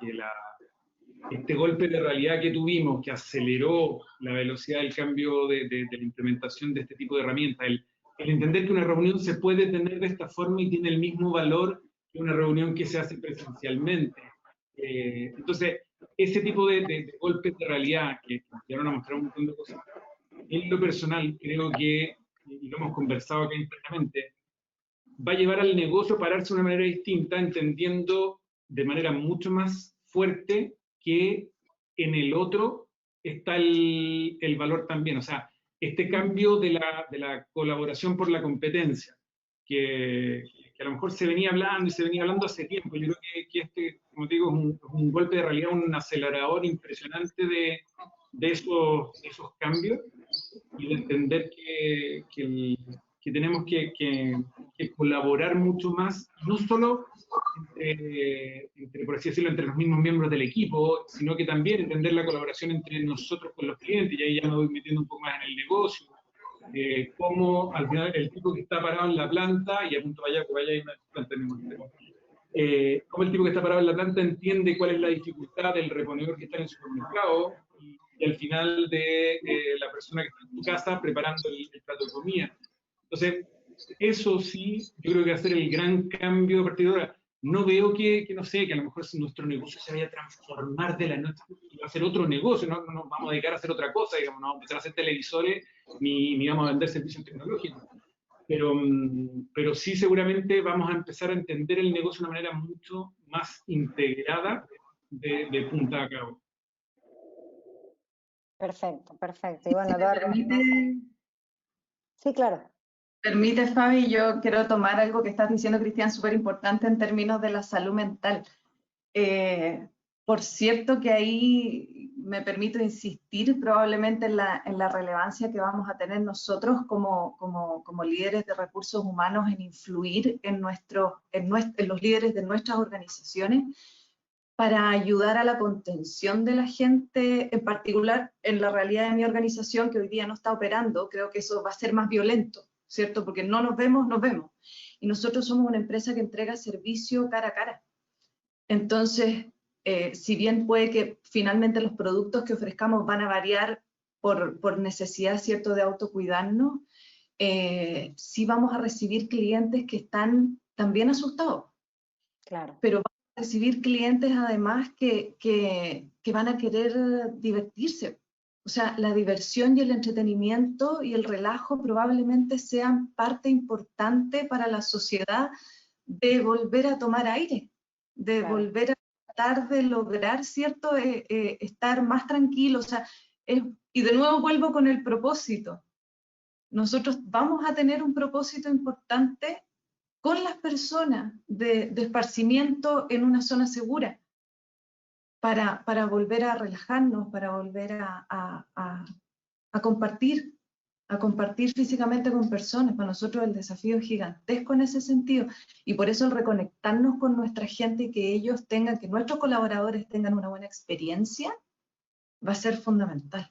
Speaker 4: este golpe de realidad que tuvimos, que aceleró la velocidad del cambio de la implementación de este tipo de herramientas, el entender que una reunión se puede tener de esta forma y tiene el mismo valor que una reunión que se hace presencialmente. Entonces, ese tipo de golpes de realidad que nos llegaron a mostrar un montón de cosas, en lo personal creo que, y lo hemos conversado acá internamente, va a llevar al negocio a pararse de una manera distinta, entendiendo de manera mucho más fuerte que en el otro está el valor también. O sea, este cambio de la colaboración por la competencia, que a lo mejor se venía hablando y se venía hablando hace tiempo. Yo creo que este, como te digo, es un golpe de realidad, un acelerador impresionante de esos cambios, y de entender que tenemos que colaborar mucho más, no solo por así decirlo, entre los mismos miembros del equipo, sino que también entender la colaboración entre nosotros con los clientes, y ahí ya me voy metiendo un poco más en el negocio, cómo al final el tipo que está parado en la planta, y apunto vaya y una planta cómo el tipo que está parado en la planta entiende cuál es la dificultad del reponedor que está en el supermercado, y al final de la persona que está en tu casa preparando el plato de comida. Entonces, eso sí, yo creo que va a ser el gran cambio a partir de ahora. No veo que no sé, que a lo mejor nuestro negocio se vaya a transformar de la noche y va a ser otro negocio, no nos vamos a dedicar a hacer otra cosa, digamos, no vamos a empezar a hacer televisores ni vamos a vender servicios tecnológicos. Pero sí, seguramente vamos a empezar a entender el negocio de una manera mucho más integrada de punta a cabo.
Speaker 1: Perfecto, perfecto. Y bueno,
Speaker 2: Eduardo,
Speaker 1: sí, claro.
Speaker 2: Permite, Fabi, yo quiero tomar algo que estás diciendo, Cristian, súper importante en términos de la salud mental. Por cierto que ahí me permito insistir probablemente en la relevancia que vamos a tener nosotros como líderes de recursos humanos en influir en los líderes de nuestras organizaciones para ayudar a la contención de la gente, en particular en la realidad de mi organización que hoy día no está operando. Creo que eso va a ser más violento, ¿cierto? Porque no nos vemos. Y nosotros somos una empresa que entrega servicio cara a cara. Entonces, si bien puede que finalmente los productos que ofrezcamos van a variar por necesidad, ¿cierto?, de autocuidarnos, sí vamos a recibir clientes que están también asustados.
Speaker 1: Claro.
Speaker 2: Pero vamos a recibir clientes además que van a querer divertirse. O sea, la diversión y el entretenimiento y el relajo probablemente sean parte importante para la sociedad de volver a tomar aire, de
Speaker 1: Claro.
Speaker 2: volver a tratar de lograr, ¿cierto?, estar más tranquilos. O sea, y de nuevo vuelvo con el propósito. Nosotros vamos a tener un propósito importante con las personas de esparcimiento en una zona segura para volver a relajarnos, para volver a compartir físicamente con personas. Para nosotros el desafío es gigantesco en ese sentido, y por eso el reconectarnos con nuestra gente y que ellos tengan, que nuestros colaboradores tengan una buena experiencia, va a ser fundamental.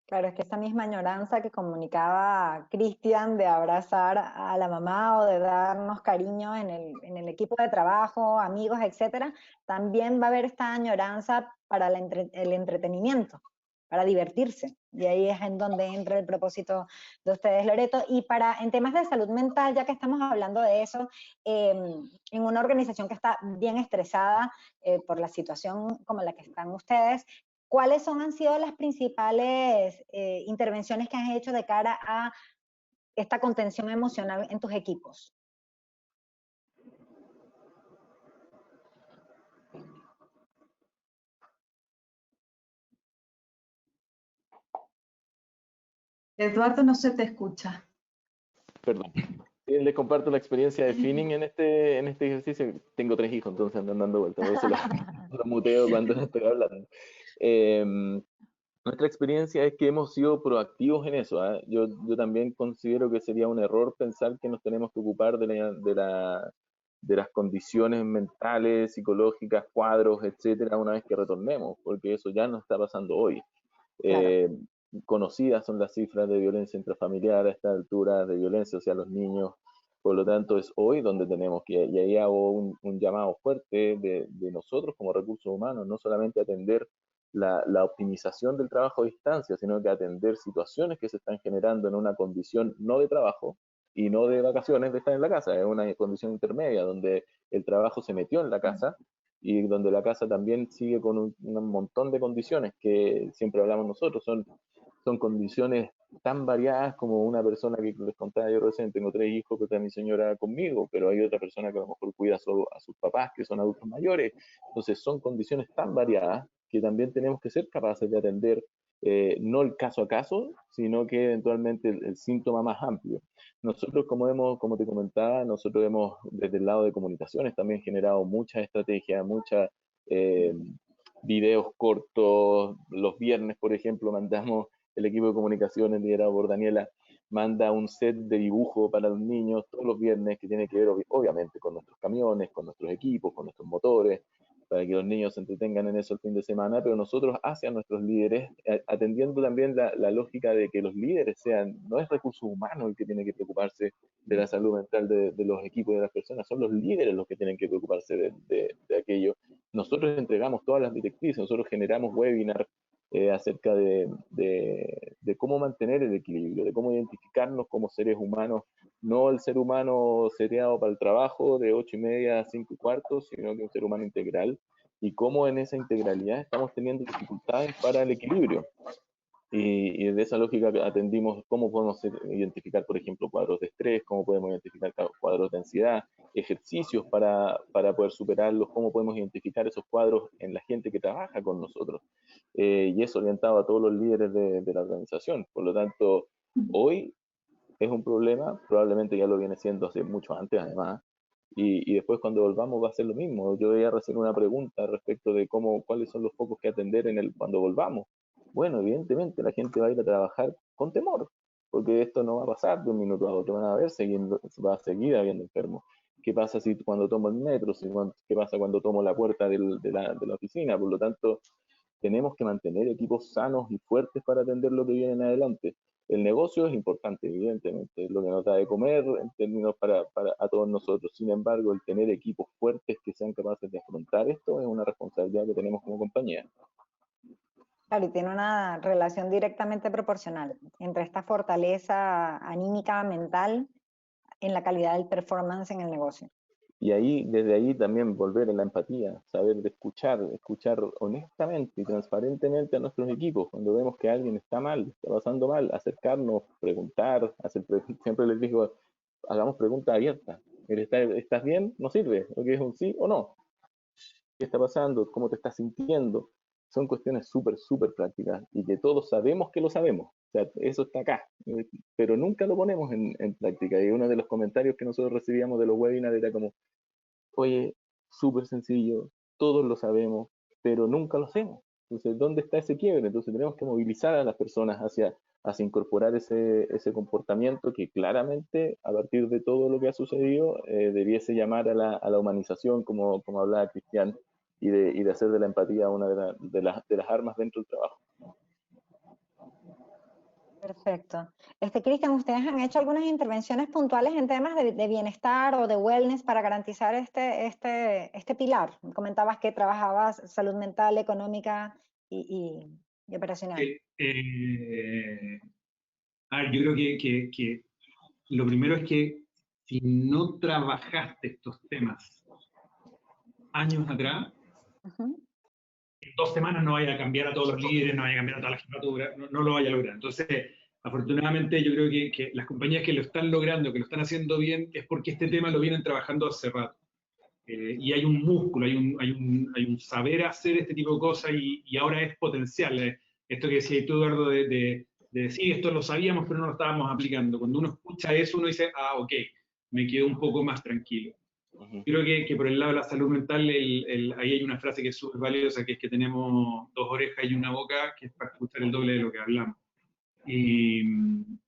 Speaker 1: Claro, es que esa misma añoranza que comunicaba Cristian de abrazar a la mamá o de darnos cariño en el equipo de trabajo, amigos, etcétera, también va a haber esta añoranza para el entretenimiento, para divertirse. Y ahí es en donde entra el propósito de ustedes, Loreto. Y en temas de salud mental, ya que estamos hablando de eso, en una organización que está bien estresada por la situación como la que están ustedes, ¿cuáles han sido las principales intervenciones que has hecho de cara a esta contención emocional en tus equipos?
Speaker 2: Eduardo, no se te escucha.
Speaker 3: Perdón. Les comparto la experiencia de Finning en este ejercicio. Tengo 3 hijos, entonces andan dando vueltas, por eso lo muteo cuando estoy hablando. Nuestra experiencia es que hemos sido proactivos en eso. Yo también considero que sería un error pensar que nos tenemos que ocupar de las condiciones mentales, psicológicas, cuadros, etcétera, una vez que retornemos, porque eso ya no está pasando hoy.
Speaker 1: Claro.
Speaker 3: Conocidas son las cifras de violencia intrafamiliar a esta altura, de violencia hacia los niños. Por lo tanto, es hoy donde tenemos que, y ahí hago un llamado fuerte de nosotros como recursos humanos, no solamente atender la optimización del trabajo a distancia, sino que atender situaciones que se están generando en una condición no de trabajo y no de vacaciones de estar en la casa, es una condición intermedia donde el trabajo se metió en la casa y donde la casa también sigue con un montón de condiciones que siempre hablamos nosotros, son condiciones tan variadas como una persona que les contaba yo recién, tengo 3 hijos que está mi señora conmigo, pero hay otra persona que a lo mejor cuida solo a sus papás que son adultos mayores, entonces son condiciones tan variadas que también tenemos que ser capaces de atender no el caso a caso, sino que eventualmente el síntoma más amplio. Nosotros, como te comentaba, nosotros hemos, desde el lado de comunicaciones, también generado muchas estrategias, muchas videos cortos. Los viernes, por ejemplo, mandamos, el equipo de comunicaciones liderado por Daniela, manda un set de dibujo para los niños todos los viernes que tiene que ver, obviamente, con nuestros camiones, con nuestros equipos, con nuestros motores, para que los niños se entretengan en eso el fin de semana, pero nosotros hacia nuestros líderes, atendiendo también la lógica de que los líderes no es recursos humanos el que tiene que preocuparse de la salud mental de los equipos y de las personas, son los líderes los que tienen que preocuparse de aquello. Nosotros entregamos todas las directrices, nosotros generamos webinars acerca de cómo mantener el equilibrio, de cómo identificarnos como seres humanos, no el ser humano seriado para el trabajo de 8:30 a 5:15, sino que un ser humano integral, y cómo en esa integralidad estamos teniendo dificultades para el equilibrio. Y de esa lógica atendimos cómo podemos identificar, por ejemplo, cuadros de estrés, cómo podemos identificar cuadros de ansiedad, ejercicios para poder superarlos, cómo podemos identificar esos cuadros en la gente que trabaja con nosotros. Y es orientado a todos los líderes de la organización. Por lo tanto, hoy es un problema, probablemente ya lo viene siendo hace mucho antes además, y después cuando volvamos va a ser lo mismo. Yo voy a hacer una pregunta respecto de cuáles son los focos que atender cuando volvamos. Bueno, evidentemente la gente va a ir a trabajar con temor, porque esto no va a pasar de un minuto a otro, van a va a seguir habiendo enfermos. ¿Qué pasa si cuando tomo el metro? ¿Qué pasa cuando tomo la puerta de la oficina? Por lo tanto, tenemos que mantener equipos sanos y fuertes para atender lo que viene en adelante. El negocio es importante, evidentemente, es lo que nos da de comer en términos para a todos nosotros. Sin embargo, el tener equipos fuertes que sean capaces de afrontar esto es una responsabilidad que tenemos como compañía.
Speaker 1: Claro, y tiene una relación directamente proporcional entre esta fortaleza anímica, mental, en la calidad del performance en el negocio.
Speaker 3: Y ahí, desde ahí también volver a la empatía, saber de escuchar honestamente y transparentemente a nuestros equipos. Cuando vemos que alguien está mal, está pasando mal, acercarnos, preguntar, siempre les digo, hagamos preguntas abiertas. ¿Estás bien? No sirve. ¿O que es un sí o no? ¿Qué está pasando? ¿Cómo te estás sintiendo? Son cuestiones súper, súper prácticas y que todos sabemos que lo sabemos. O sea, eso está acá, pero nunca lo ponemos en práctica. Y uno de los comentarios que nosotros recibíamos de los webinars era como, oye, súper sencillo, todos lo sabemos, pero nunca lo hacemos. Entonces, ¿dónde está ese quiebre? Entonces tenemos que movilizar a las personas hacia incorporar ese comportamiento que claramente, a partir de todo lo que ha sucedido, debiese llamar a la humanización, como hablaba Cristian, y de hacer de la empatía una de las armas dentro del trabajo.
Speaker 1: Perfecto. Cristian, ¿ustedes han hecho algunas intervenciones puntuales en temas de bienestar o de wellness para garantizar este pilar? Comentabas que trabajabas salud mental, económica y operacional.
Speaker 4: A ver, yo creo que lo primero es que si no trabajaste estos temas años atrás, en 2 semanas no vaya a cambiar a todos los líderes, no vaya a cambiar a toda la jefatura, no lo vaya a lograr. Entonces, afortunadamente yo creo que las compañías que lo están logrando, que lo están haciendo bien, es porque este tema lo vienen trabajando hace rato. Y hay un músculo, hay un saber hacer este tipo de cosas y ahora es potencial. Esto que decía tú, Eduardo, de decir esto lo sabíamos pero no lo estábamos aplicando. Cuando uno escucha eso, uno dice, ah, ok, me quedo un poco más tranquilo. Creo que por el lado de la salud mental, ahí hay una frase que es súper valiosa, que es que tenemos 2 orejas y una boca, que es para escuchar el doble de lo que hablamos. Y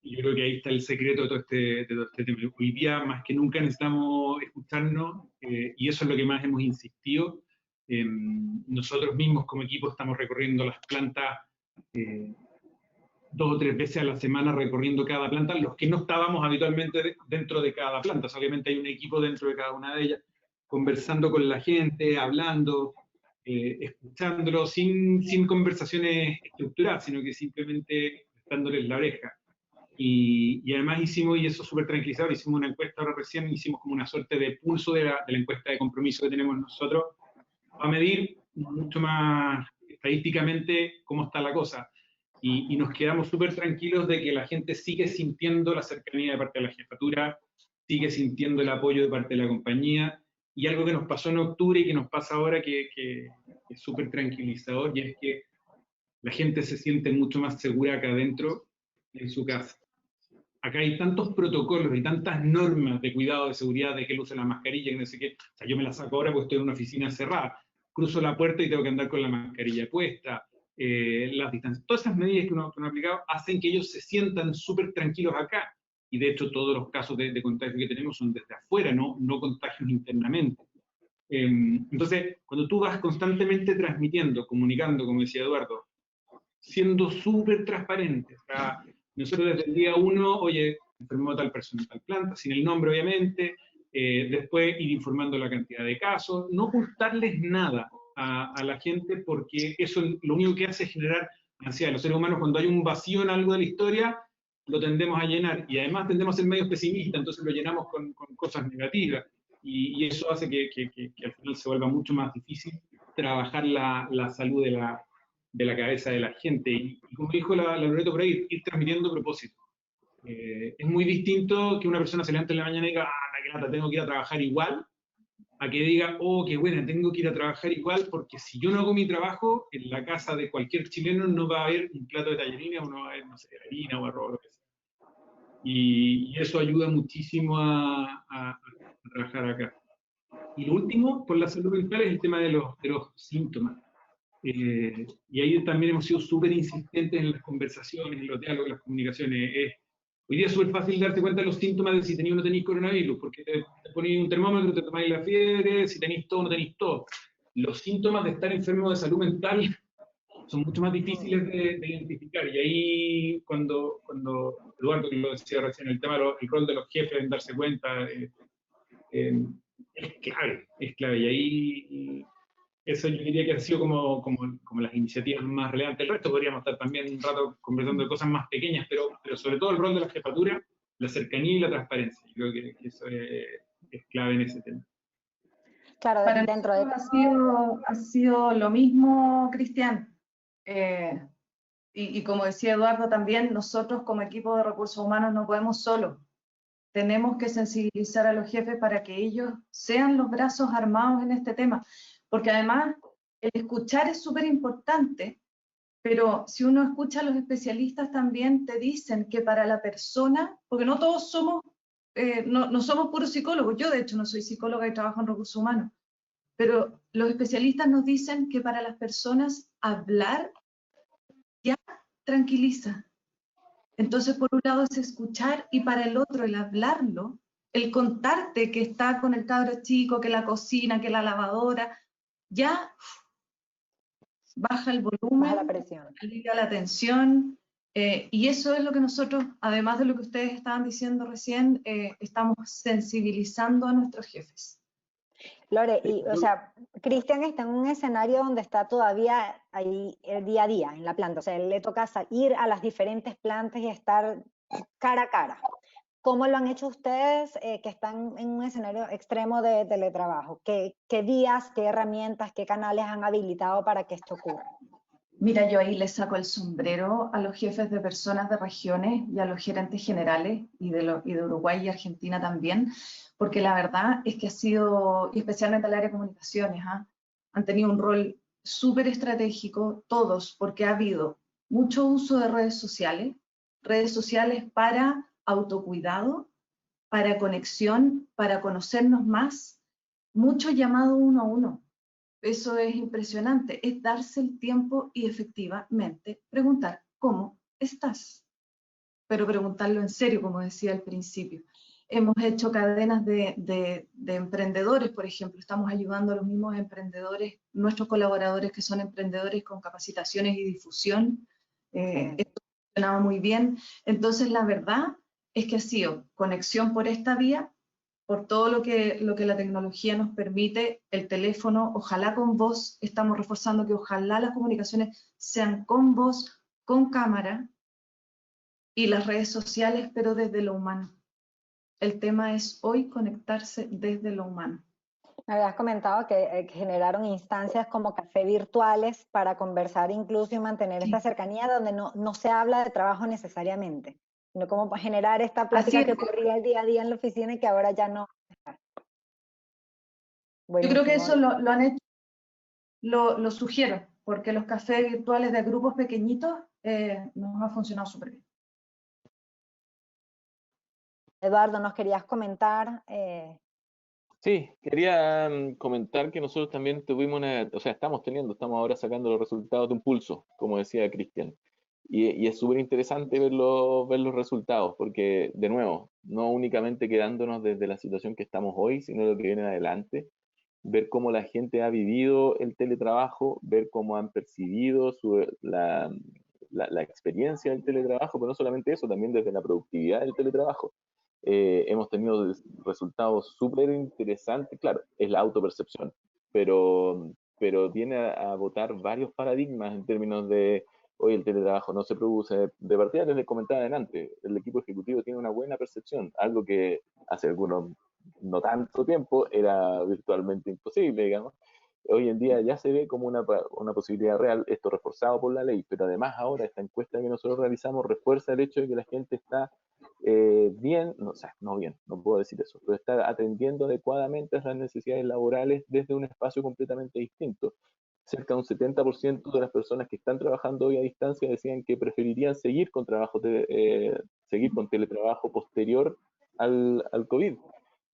Speaker 4: yo creo que ahí está el secreto de todo este tema. Hoy día, más que nunca, necesitamos escucharnos, y eso es lo que más hemos insistido. Nosotros mismos como equipo estamos recorriendo las plantas 2 o 3 veces a la semana, recorriendo cada planta, los que no estábamos habitualmente dentro de cada planta. O sea, obviamente hay un equipo dentro de cada una de ellas, conversando con la gente, hablando, escuchándolo, sin conversaciones estructuradas, sino que simplemente dándoles la oreja. Y además hicimos, y eso es súper tranquilizador, hicimos una encuesta ahora recién, hicimos como una suerte de pulso de la encuesta de compromiso que tenemos nosotros, a medir mucho más estadísticamente cómo está la cosa. Y nos quedamos súper tranquilos de que la gente sigue sintiendo la cercanía de parte de la jefatura, sigue sintiendo el apoyo de parte de la compañía, y algo que nos pasó en octubre y que nos pasa ahora que es súper tranquilizador, y es que la gente se siente mucho más segura acá adentro, en su casa. Acá hay tantos protocolos y tantas normas de cuidado de seguridad, de que él use la mascarilla, que no sé qué. O sea, yo me la saco ahora porque estoy en una oficina cerrada. Cruzo la puerta y tengo que andar con la mascarilla puesta. Las distancias. Todas esas medidas que uno ha aplicado hacen que ellos se sientan súper tranquilos acá. Y de hecho todos los casos de contagio que tenemos son desde afuera, no contagios internamente. Entonces, cuando tú vas constantemente transmitiendo, comunicando, como decía Eduardo, siendo súper transparente. O sea, nosotros desde el día 1, oye, enfermó a tal persona en tal planta, sin el nombre obviamente, después ir informando la cantidad de casos, no ocultarles nada a la gente, porque eso lo único que hace es generar ansiedad. Los seres humanos, cuando hay un vacío en algo de la historia, lo tendemos a llenar, y además tendemos a ser medio pesimistas, entonces lo llenamos con cosas negativas, y eso hace que al final se vuelva mucho más difícil trabajar la salud de la cabeza de la gente. Y como dijo la Loreto por ahí, ir transmitiendo propósito. Es muy distinto que una persona se levante en la mañana y diga, qué lata, tengo que ir a trabajar igual, a que diga, oh, qué buena, tengo que ir a trabajar igual, porque si yo no hago mi trabajo, en la casa de cualquier chileno no va a haber un plato de tallarines, o no va a haber, no sé, harina o arroz, lo que sea. Y eso ayuda muchísimo a trabajar acá. Y lo último, por la salud mental, es el tema de los síntomas. Y ahí también hemos sido súper insistentes en las conversaciones, en los diálogos, en las comunicaciones. Hoy día es súper fácil darte cuenta de los síntomas de si tenéis o no tenéis coronavirus, porque te ponéis un termómetro, te tomáis la fiebre, si tenéis todo o no tenéis todo. Los síntomas de estar enfermo de salud mental son mucho más difíciles de identificar. Y ahí, cuando Eduardo lo decía recién, el tema, el rol de los jefes en darse cuenta, es clave. Y ahí, eso yo diría que han sido como las iniciativas más relevantes. El resto podríamos estar también un rato conversando de cosas más pequeñas, pero sobre todo el rol de la jefatura, la cercanía y la transparencia. Yo creo que eso es clave en ese tema.
Speaker 1: Claro,
Speaker 2: Para
Speaker 1: dentro de
Speaker 2: nosotros ha sido lo mismo, Cristian. Y como decía Eduardo también, nosotros como equipo de recursos humanos no podemos solos. Tenemos que sensibilizar a los jefes para que ellos sean los brazos armados en este tema. Porque además, el escuchar es súper importante, pero si uno escucha a los especialistas también te dicen que para la persona, porque no todos somos, no somos puros psicólogos, yo de hecho no soy psicóloga y trabajo en recursos humanos, pero los especialistas nos dicen que para las personas hablar ya tranquiliza. Entonces, por un lado es escuchar y para el otro el hablarlo, el contarte que está con el cabro chico, que la cocina, que la lavadora, ya baja el volumen,
Speaker 1: baja la presión.
Speaker 2: alivia la tensión, y eso es lo que nosotros, además de lo que ustedes estaban diciendo recién, estamos sensibilizando a nuestros jefes.
Speaker 1: Lore, y, o sea, Cristian está en un escenario donde está todavía ahí el día a día en la planta, o sea, él le toca ir a las diferentes plantas y estar cara a cara. ¿Cómo lo han hecho ustedes que están en un escenario extremo de teletrabajo? ¿Qué días, qué herramientas, qué canales han habilitado para que esto ocurra?
Speaker 2: Mira, yo ahí le saco el sombrero a los jefes de personas de regiones y a los gerentes generales y de Uruguay y Argentina también, porque la verdad es que ha sido, y especialmente el área de comunicaciones, han tenido un rol súper estratégico todos, porque ha habido mucho uso de redes sociales para autocuidado, para conexión, para conocernos más, mucho llamado uno a uno. Eso es impresionante, es darse el tiempo y efectivamente preguntar cómo estás, pero preguntarlo en serio, como decía al principio. Hemos hecho cadenas de emprendedores, por ejemplo, estamos ayudando a los mismos emprendedores, nuestros colaboradores que son emprendedores con capacitaciones y difusión. Esto ha funcionado muy bien. Entonces, la verdad es que ha sido conexión por esta vía, por todo lo que la tecnología nos permite, el teléfono, ojalá con voz, estamos reforzando que ojalá las comunicaciones sean con voz, con cámara, y las redes sociales, pero desde lo humano. El tema es hoy conectarse desde lo humano.
Speaker 1: Me habías comentado que generaron instancias como café virtuales para conversar incluso y mantener esta cercanía donde no se habla de trabajo necesariamente, sino como para generar esta plática que ocurría el día a día en la oficina y que ahora ya no.
Speaker 2: Yo creo que
Speaker 1: Buenísimo.
Speaker 2: eso lo han hecho, lo sugiero, porque los cafés virtuales de grupos pequeñitos nos ha funcionado súper bien.
Speaker 1: Eduardo, ¿nos querías comentar?
Speaker 3: Sí, quería comentar que nosotros también tuvimos estamos ahora sacando los resultados de un pulso, como decía Cristian. Y es súper interesante ver los resultados, porque, de nuevo, no únicamente quedándonos desde la situación que estamos hoy, sino lo que viene adelante, ver cómo la gente ha vivido el teletrabajo, ver cómo han percibido la experiencia del teletrabajo, pero no solamente eso, también desde la productividad del teletrabajo. Hemos tenido resultados súper interesantes, claro, es la autopercepción, pero viene a botar varios paradigmas en términos de, hoy el teletrabajo no se produce, de partida les comentaba adelante, el equipo ejecutivo tiene una buena percepción, algo que hace algunos no tanto tiempo era virtualmente imposible, digamos. Hoy en día ya se ve como una posibilidad real, esto reforzado por la ley, pero además ahora esta encuesta que nosotros realizamos refuerza el hecho de que la gente está bien, no puedo decir eso, pero está atendiendo adecuadamente a las necesidades laborales desde un espacio completamente distinto. Cerca de un 70% de las personas que están trabajando hoy a distancia decían que preferirían seguir con seguir con teletrabajo posterior al COVID.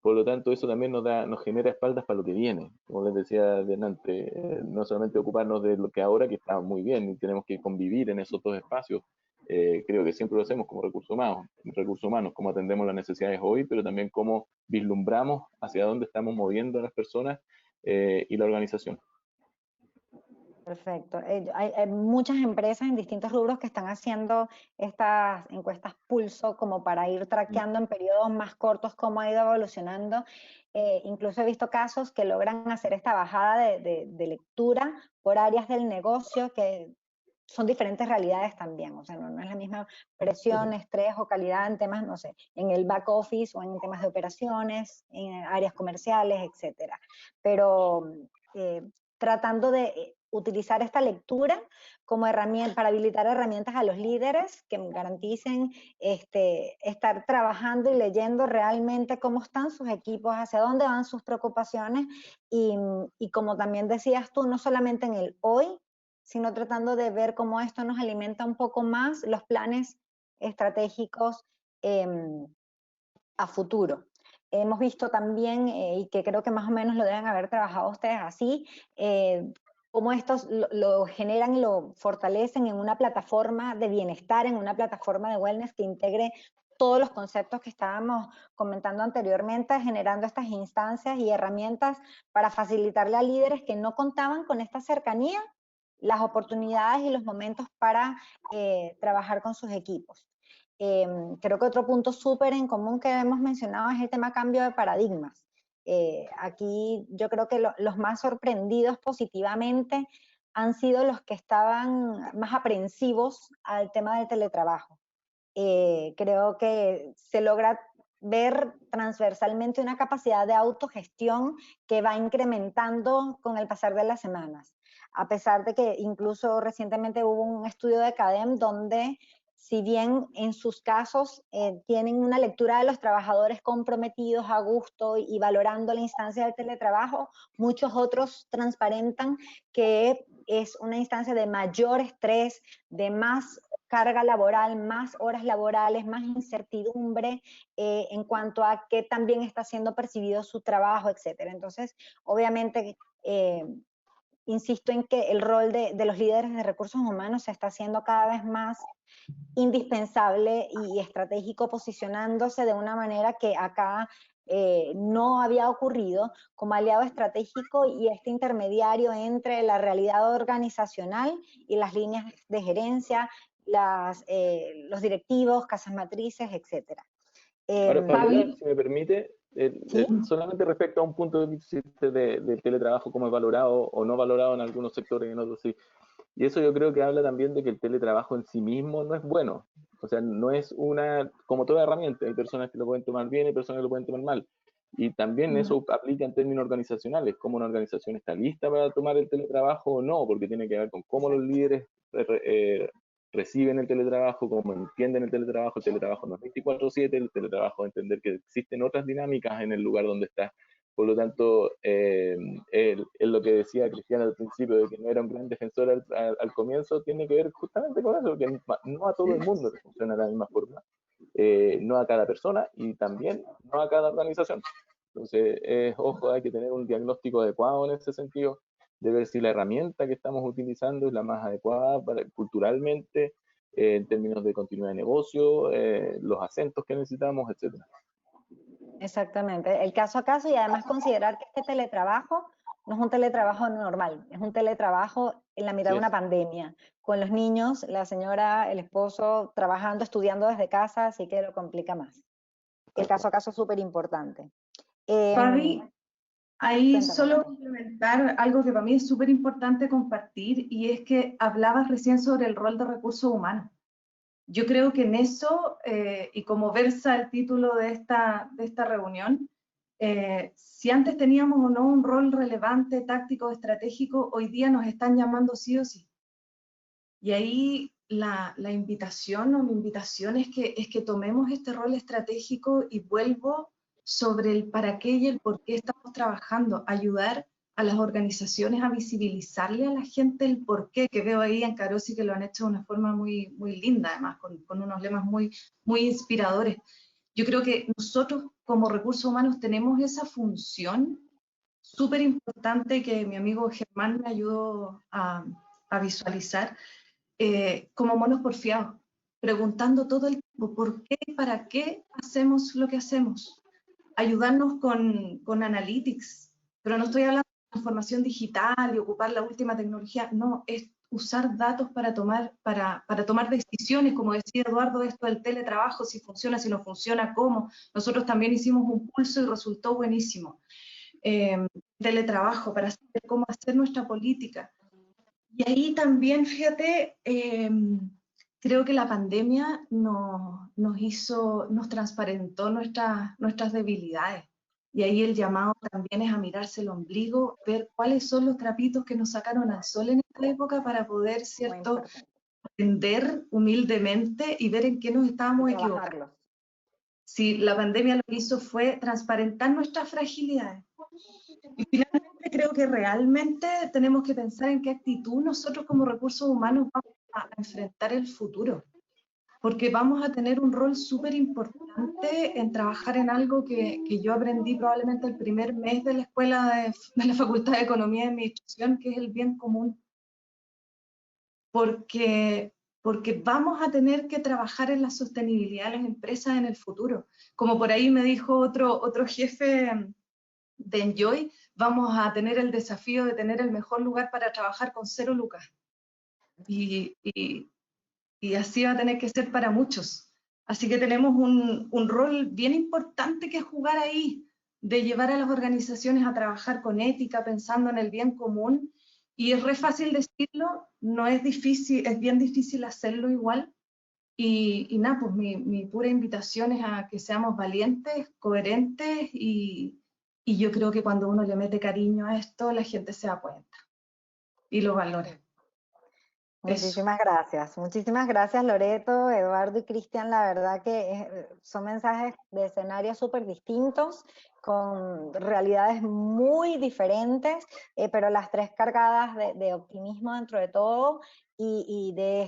Speaker 3: Por lo tanto, eso también nos genera espaldas para lo que viene. Como les decía delante, no solamente ocuparnos de lo que ahora, que está muy bien, y tenemos que convivir en esos dos espacios. Creo que siempre lo hacemos como recursos humanos, cómo atendemos las necesidades hoy, pero también cómo vislumbramos hacia dónde estamos moviendo a las personas y la organización.
Speaker 1: Perfecto. Hay muchas empresas en distintos rubros que están haciendo estas encuestas pulso como para ir traqueando en periodos más cortos cómo ha ido evolucionando. Incluso he visto casos que logran hacer esta bajada de lectura por áreas del negocio que son diferentes realidades también. O sea, no es la misma presión, estrés o calidad en temas, no sé, en el back office o en temas de operaciones, en áreas comerciales, etcétera. Pero tratando de utilizar esta lectura como herramienta para habilitar herramientas a los líderes que garanticen estar trabajando y leyendo realmente cómo están sus equipos, hacia dónde van sus preocupaciones y como también decías tú, no solamente en el hoy, sino tratando de ver cómo esto nos alimenta un poco más los planes estratégicos a futuro. Hemos visto también, y que creo que más o menos lo deben haber trabajado ustedes así, cómo estos lo generan y lo fortalecen en una plataforma de bienestar, en una plataforma de wellness que integre todos los conceptos que estábamos comentando anteriormente, generando estas instancias y herramientas para facilitarle a líderes que no contaban con esta cercanía, las oportunidades y los momentos para trabajar con sus equipos. Creo que otro punto súper en común que hemos mencionado es el tema cambio de paradigmas. Aquí yo creo que los más sorprendidos positivamente han sido los que estaban más aprensivos al tema del teletrabajo. Creo que se logra ver transversalmente una capacidad de autogestión que va incrementando con el pasar de las semanas. A pesar de que incluso recientemente hubo un estudio de CADEM donde, si bien en sus casos tienen una lectura de los trabajadores comprometidos a gusto y valorando la instancia del teletrabajo, muchos otros transparentan que es una instancia de mayor estrés, de más carga laboral, más horas laborales, más incertidumbre en cuanto a qué también está siendo percibido su trabajo, etcétera. Entonces, obviamente, insisto en que el rol de los líderes de recursos humanos se está haciendo cada vez más indispensable y estratégico, posicionándose de una manera que acá no había ocurrido, como aliado estratégico y este intermediario entre la realidad organizacional y las líneas de gerencia, los directivos, casas matrices, etc.
Speaker 3: Ahora, Fabiola, si me permite,
Speaker 1: ¿Sí?
Speaker 3: solamente respecto a un punto que hiciste del teletrabajo, cómo es valorado o no valorado en algunos sectores y en otros sí. Y eso yo creo que habla también de que el teletrabajo en sí mismo no es bueno. O sea, no es como toda herramienta, hay personas que lo pueden tomar bien y personas que lo pueden tomar mal. Y también eso aplica en términos organizacionales, cómo una organización está lista para tomar el teletrabajo o no, porque tiene que ver con cómo los líderes reciben el teletrabajo, cómo entienden el teletrabajo no es 24/7, el teletrabajo es entender que existen otras dinámicas en el lugar donde estás. Por lo tanto, es lo que decía Cristiana al principio, de que no era un gran defensor al comienzo, tiene que ver justamente con eso, que no a todo el mundo le funciona de la misma forma, no a cada persona y también no a cada organización. Entonces, ojo, hay que tener un diagnóstico adecuado en ese sentido, de ver si la herramienta que estamos utilizando es la más adecuada culturalmente, en términos de continuidad de negocio, los acentos que necesitamos, etcétera.
Speaker 1: Exactamente, el caso a caso, y además considerar que este teletrabajo no es un teletrabajo normal, es un teletrabajo en la mitad de una pandemia, con los niños, la señora, el esposo trabajando, estudiando desde casa, así que lo complica más. El caso a caso es súper importante.
Speaker 2: Fabi, ahí
Speaker 1: cuéntame.
Speaker 2: solo complementar algo que para mí es súper importante compartir, y es que hablabas recién sobre el rol de recursos humanos. Yo creo que en eso, y como versa el título de esta reunión, si antes teníamos o no un rol relevante, táctico, estratégico, hoy día nos están llamando sí o sí. Y ahí la invitación o mi invitación es que tomemos este rol estratégico, y vuelvo sobre el para qué y el por qué estamos trabajando, ayudar a las organizaciones a visibilizarle a la gente el por qué, que veo ahí en Carosi que lo han hecho de una forma muy, muy linda, además, con unos lemas muy, muy inspiradores. Yo creo que nosotros como recursos humanos tenemos esa función súper importante que mi amigo Germán me ayudó a visualizar, como monos porfiados, preguntando todo el tiempo por qué y para qué hacemos lo que hacemos. Ayudarnos con analytics, pero no estoy hablando transformación digital y ocupar la última tecnología, no, es usar datos para tomar decisiones, como decía Eduardo, esto del teletrabajo, si funciona, si no funciona, cómo. Nosotros también hicimos un pulso y resultó buenísimo. Teletrabajo, para saber cómo hacer nuestra política. Y ahí también, fíjate, creo que la pandemia nos transparentó nuestras debilidades. Y ahí el llamado también es a mirarse el ombligo, ver cuáles son los trapitos que nos sacaron al sol en esta época para poder, ¿cierto?, aprender humildemente y ver en qué nos estábamos equivocando. Sí, la pandemia lo que hizo fue transparentar nuestras fragilidades. Y finalmente creo que realmente tenemos que pensar en qué actitud nosotros como recursos humanos vamos a enfrentar el futuro. Porque vamos a tener un rol súper importante en trabajar en algo que yo aprendí probablemente el primer mes de la escuela de la Facultad de Economía y Administración, que es el bien común. Porque vamos a tener que trabajar en la sostenibilidad de las empresas en el futuro. Como por ahí me dijo otro jefe de Enjoy, vamos a tener el desafío de tener el mejor lugar para trabajar con 0 lucas. Y así va a tener que ser para muchos. Así que tenemos un rol bien importante que jugar ahí, de llevar a las organizaciones a trabajar con ética, pensando en el bien común. Y es re fácil decirlo, no es difícil, es bien difícil hacerlo igual. Y nada, pues mi pura invitación es a que seamos valientes, coherentes y yo creo que cuando uno le mete cariño a esto, la gente se da cuenta y lo valora.
Speaker 1: Muchísimas gracias Loreto, Eduardo y Cristian, la verdad que son mensajes de escenarios súper distintos, con realidades muy diferentes, pero las tres cargadas de optimismo dentro de todo y de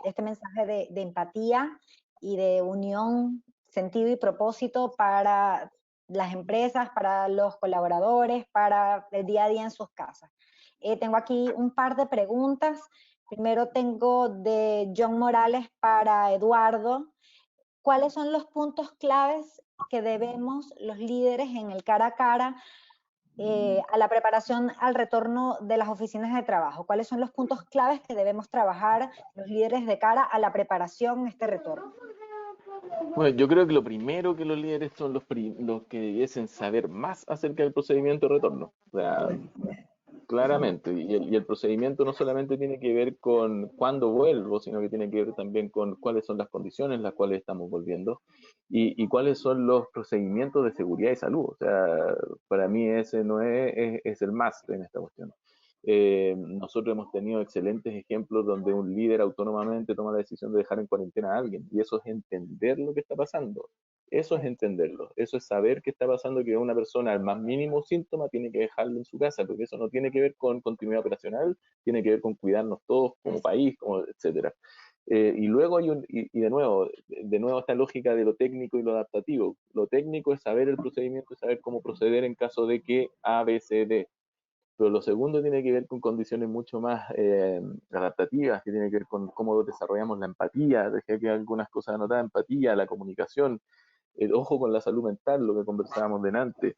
Speaker 1: este mensaje de empatía y de unión, sentido y propósito para las empresas, para los colaboradores, para el día a día en sus casas. Tengo aquí un par de preguntas. Primero tengo de John Morales para Eduardo. ¿Cuáles son los puntos claves que debemos los líderes en el cara a cara a la preparación al retorno de las oficinas de trabajo? ¿Cuáles son los puntos claves que debemos trabajar los líderes de cara a la preparación a este retorno?
Speaker 3: Bueno, yo creo que lo primero que los líderes son los que debiesen saber más acerca del procedimiento de retorno. O sea, claramente, y el procedimiento no solamente tiene que ver con cuándo vuelvo, sino que tiene que ver también con cuáles son las condiciones en las cuales estamos volviendo y cuáles son los procedimientos de seguridad y salud. O sea, para mí ese no es el más en esta cuestión. Nosotros hemos tenido excelentes ejemplos donde un líder autónomamente toma la decisión de dejar en cuarentena a alguien, y eso es entender lo que está pasando. Eso es entenderlo, eso es saber qué está pasando, que una persona al más mínimo síntoma tiene que dejarlo en su casa, porque eso no tiene que ver con continuidad operacional, tiene que ver con cuidarnos todos como país, como etcétera. Y luego hay de nuevo esta lógica de lo técnico y lo adaptativo. Lo técnico es saber el procedimiento, saber cómo proceder en caso de que A, B, C, D. Pero lo segundo tiene que ver con condiciones mucho más adaptativas, que tiene que ver con cómo desarrollamos la empatía. Dejé aquí algunas cosas anotadas: empatía, la comunicación, el ojo con la salud mental, lo que conversábamos delante,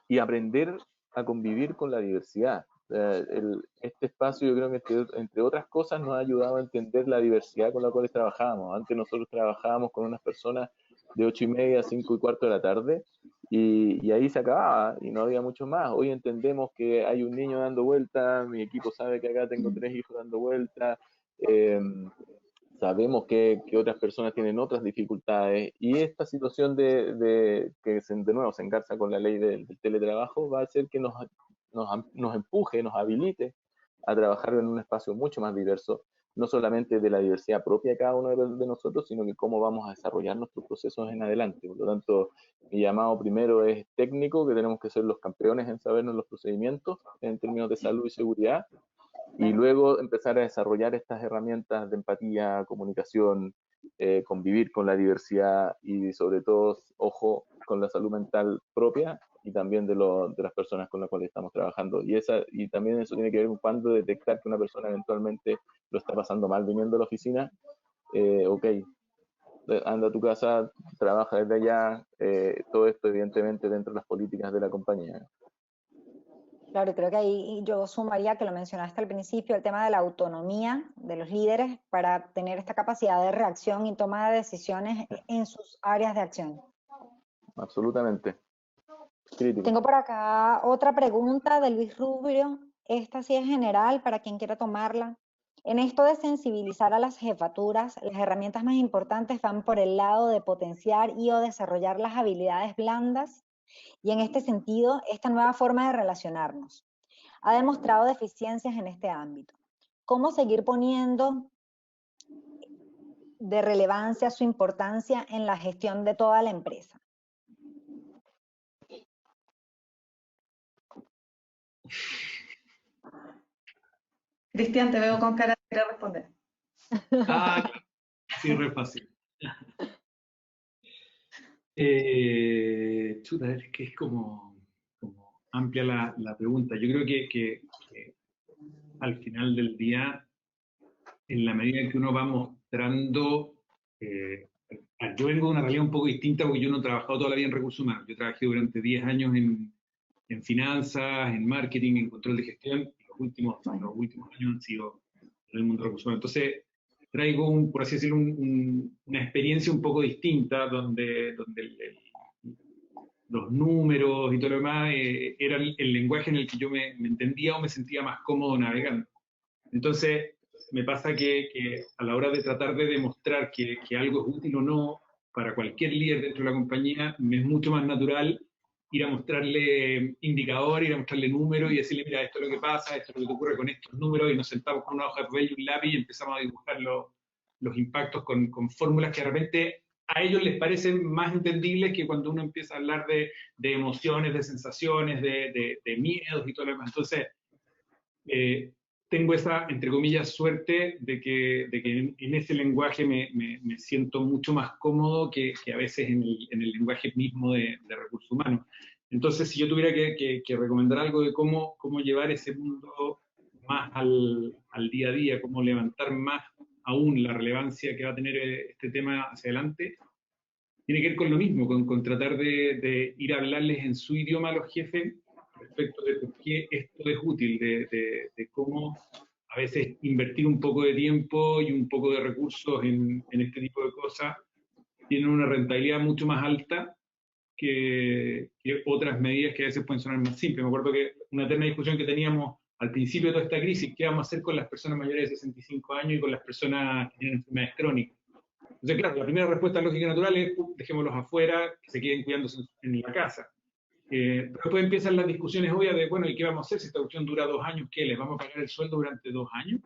Speaker 3: y aprender a convivir con la diversidad. Este espacio, yo creo que entre otras cosas nos ha ayudado a entender la diversidad con la cual trabajábamos. Antes nosotros trabajábamos con unas personas de 8:30 a 5:15 de la tarde, y ahí se acababa y no había mucho más. Hoy entendemos que hay un niño dando vuelta, mi equipo sabe que acá tengo 3 hijos dando vuelta, sabemos que otras personas tienen otras dificultades, y esta situación que de nuevo se engarza con la ley del teletrabajo va a hacer que nos empuje, nos habilite a trabajar en un espacio mucho más diverso, no solamente de la diversidad propia de cada uno de nosotros, sino que cómo vamos a desarrollar nuestros procesos en adelante. Por lo tanto, mi llamado primero es técnico, que tenemos que ser los campeones en sabernos los procedimientos en términos de salud y seguridad, y luego empezar a desarrollar estas herramientas de empatía, comunicación, convivir con la diversidad y sobre todo, ojo, con la salud mental propia y también de las personas con las cuales estamos trabajando. Y también eso tiene que ver con cuando detectar que una persona eventualmente lo está pasando mal viniendo a la oficina. Ok, anda a tu casa, trabaja desde allá, todo esto evidentemente dentro de las políticas de la compañía.
Speaker 1: Claro, y creo que ahí yo sumaría, que lo mencionaste al principio, el tema de la autonomía de los líderes para tener esta capacidad de reacción y toma de decisiones en sus áreas de acción.
Speaker 3: Absolutamente. Crítico.
Speaker 1: Tengo por acá otra pregunta de Luis Rubio. Esta sí es general para quien quiera tomarla. En esto de sensibilizar a las jefaturas, las herramientas más importantes van por el lado de potenciar y o desarrollar las habilidades blandas, y en este sentido, esta nueva forma de relacionarnos ha demostrado deficiencias en este ámbito. ¿Cómo seguir poniendo de relevancia su importancia en la gestión de toda la empresa?
Speaker 2: Cristian, te veo con cara de querer responder.
Speaker 4: Ah, sí, re fácil. Chuta, es que es como amplia la pregunta. Yo creo que al final del día, en la medida en que uno va mostrando, yo vengo de una realidad un poco distinta porque yo no he trabajado toda la vida en recursos humanos. Yo trabajé durante 10 años en finanzas, en marketing, en control de gestión, y los últimos años han sido en el mundo de recursos humanos. Entonces, traigo, por así decirlo, una experiencia un poco distinta, donde los números y todo lo demás era el lenguaje en el que yo me entendía o me sentía más cómodo navegando. Entonces, me pasa que a la hora de tratar de demostrar que algo es útil o no para cualquier líder dentro de la compañía, me es mucho más natural ir a mostrarle indicadores, ir a mostrarle números y decirle, mira, esto es lo que pasa, esto es lo que te ocurre con estos números, y nos sentamos con una hoja de papel y un lápiz y empezamos a dibujar los impactos con fórmulas que de repente a ellos les parecen más entendibles que cuando uno empieza a hablar de emociones, de sensaciones, de miedos y todo lo demás. Entonces, tengo esa, entre comillas, suerte de que en ese lenguaje me siento mucho más cómodo que a veces en el lenguaje mismo de recursos humanos. Entonces, si yo tuviera que recomendar algo de cómo llevar ese mundo más al día a día, cómo levantar más aún la relevancia que va a tener este tema hacia adelante, tiene que ver con lo mismo, con tratar de ir a hablarles en su idioma a los jefes respecto de por qué esto es útil, de cómo a veces invertir un poco de tiempo y un poco de recursos en este tipo de cosas tiene una rentabilidad mucho más alta que otras medidas que a veces pueden sonar más simples. Me acuerdo que una eterna discusión que teníamos al principio de toda esta crisis, ¿qué vamos a hacer con las personas mayores de 65 años y con las personas que tienen enfermedades crónicas? Entonces, claro, la primera respuesta lógica y natural es dejémoslos afuera, que se queden cuidándose en la casa. Pero después empiezan las discusiones obvias de, bueno, ¿y qué vamos a hacer si esta cuestión dura 2 años? ¿Qué? ¿Les vamos a pagar el sueldo durante 2 años?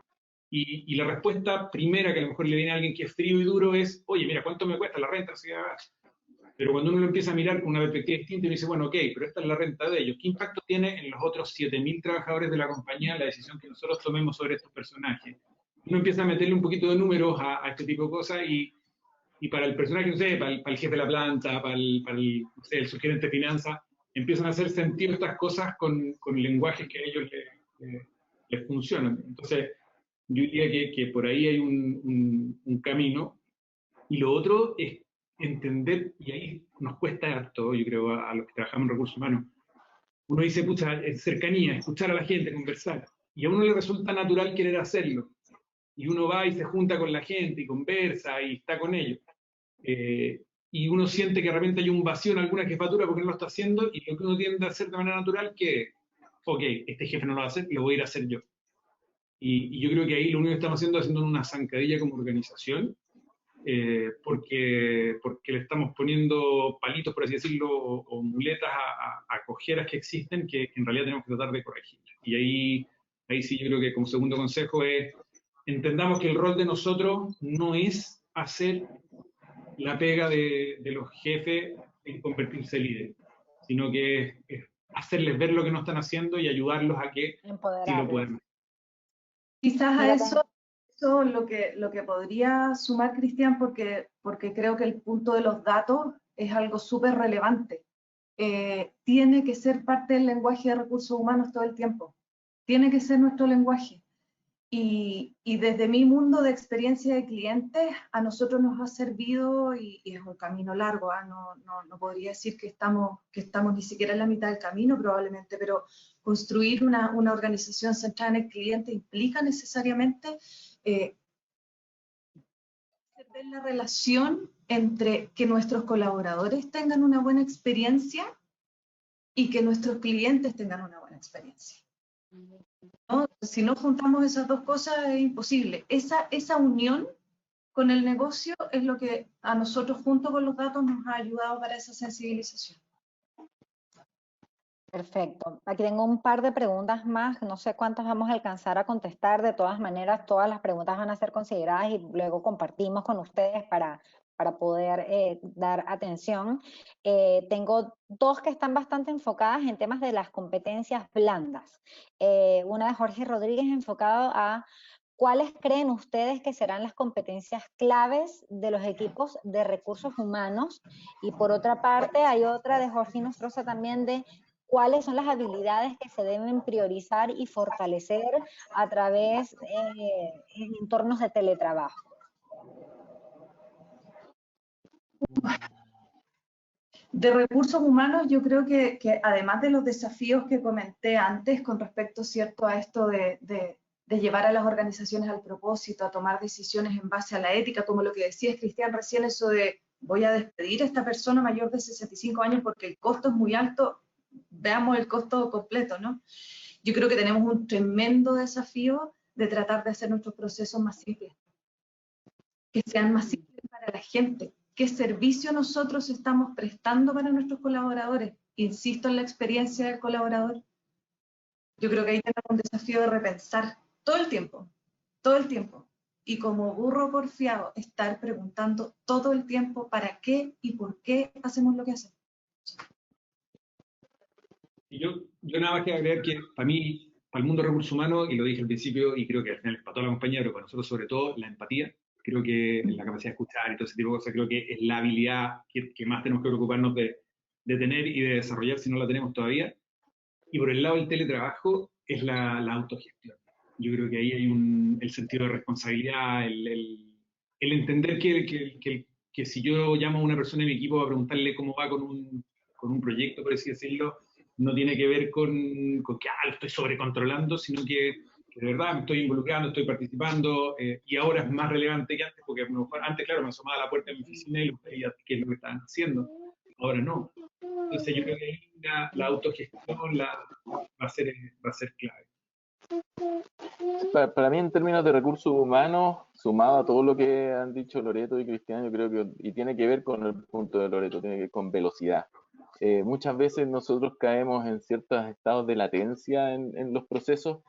Speaker 4: Y la respuesta primera que a lo mejor le viene a alguien que es frío y duro es, oye, mira, ¿cuánto me cuesta la renta? Pero cuando uno lo empieza a mirar con una perspectiva distinta, uno dice, bueno, ok, pero esta es la renta de ellos. ¿Qué impacto tiene en los otros 7.000 trabajadores de la compañía la decisión que nosotros tomemos sobre estos personajes? Uno empieza a meterle un poquito de números a este tipo de cosas y para el personaje, no sé, para el jefe de la planta, para el no sé, el subgerente de finanzas, empiezan a hacer sentido estas cosas con lenguajes que a ellos les funcionan. Entonces, yo diría que por ahí hay un camino. Y lo otro es entender, y ahí nos cuesta harto, yo creo, a los que trabajamos en recursos humanos. Uno dice, pucha, cercanía, escuchar a la gente, conversar. Y a uno le resulta natural querer hacerlo. Y uno va y se junta con la gente y conversa y está con ellos. Y uno siente que de repente hay un vacío en alguna jefatura porque no lo está haciendo, y lo que uno tiende a hacer de manera natural que, ok, este jefe no lo va a hacer, lo voy a ir a hacer yo. Y yo creo que ahí lo único que estamos haciendo es haciendo una zancadilla como organización, porque le estamos poniendo palitos, por así decirlo, o muletas a cojeras que existen que en realidad tenemos que tratar de corregir. Y ahí sí yo creo que como segundo consejo es, entendamos que el rol de nosotros no es hacer la pega de los jefes en convertirse en líderes, sino que es hacerles ver lo que no están haciendo y ayudarlos a que sí lo puedan.
Speaker 2: Quizás a eso lo que podría sumar, Cristian, porque creo que el punto de los datos es algo súper relevante. Tiene que ser parte del lenguaje de recursos humanos todo el tiempo. Tiene que ser nuestro lenguaje. Y desde mi mundo de experiencia de clientes, a nosotros nos ha servido, y es un camino largo, no podría decir que estamos ni siquiera en la mitad del camino probablemente, pero construir una organización centrada en el cliente implica necesariamente ver la relación entre que nuestros colaboradores tengan una buena experiencia y que nuestros clientes tengan una buena experiencia. ¿No? Si no juntamos esas dos cosas es imposible. Esa unión con el negocio es lo que a nosotros junto con los datos nos ha ayudado para esa sensibilización.
Speaker 1: Perfecto. Aquí tengo un par de preguntas más, no sé cuántas vamos a alcanzar a contestar. De todas maneras, todas las preguntas van a ser consideradas y luego compartimos con ustedes para poder dar atención. Tengo dos que están bastante enfocadas en temas de las competencias blandas. Una de Jorge Rodríguez enfocado a ¿cuáles creen ustedes que serán las competencias claves de los equipos de recursos humanos? Y por otra parte, hay otra de Jorge Nostroza también de cuáles son las habilidades que se deben priorizar y fortalecer a través de entornos de teletrabajo.
Speaker 2: De recursos humanos, yo creo que además de los desafíos que comenté antes con respecto, ¿cierto?, a esto de llevar a las organizaciones al propósito, a tomar decisiones en base a la ética, como lo que decías, Cristian, recién, eso de voy a despedir a esta persona mayor de 65 años porque el costo es muy alto, veamos el costo completo, ¿no? Yo creo que tenemos un tremendo desafío de tratar de hacer nuestros procesos más simples, que sean más simples para la gente. ¿Qué servicio nosotros estamos prestando para nuestros colaboradores? Insisto en la experiencia del colaborador. Yo creo que ahí tenemos un desafío de repensar todo el tiempo, y como burro porfiado, estar preguntando todo el tiempo para qué y por qué hacemos lo que hacemos.
Speaker 4: Y yo nada más que agregar que para mí, para el mundo de recursos humanos, y lo dije al principio, y creo que al final para toda la compañía, pero para nosotros sobre todo, la empatía, creo que la capacidad de escuchar y todo ese tipo de cosas, creo que es la habilidad que más tenemos que preocuparnos de tener y de desarrollar si no la tenemos todavía. Y por el lado del teletrabajo es la autogestión. Yo creo que ahí hay el sentido de responsabilidad, el entender que si yo llamo a una persona en mi equipo a preguntarle cómo va con un proyecto, por así decirlo, no tiene que ver con que lo estoy sobrecontrolando, sino que de verdad me estoy involucrando, estoy participando, y ahora es más relevante que antes, porque antes, claro, me asomaba a la puerta de mi oficina y veía qué es lo que estaban haciendo. Ahora no. Entonces yo creo que la autogestión va a ser clave.
Speaker 3: Para mí, en términos de recursos humanos, sumado a todo lo que han dicho Loreto y Cristian, yo creo que, y tiene que ver con el punto de Loreto, tiene que ver con velocidad. Muchas veces nosotros caemos en ciertos estados de latencia en los procesos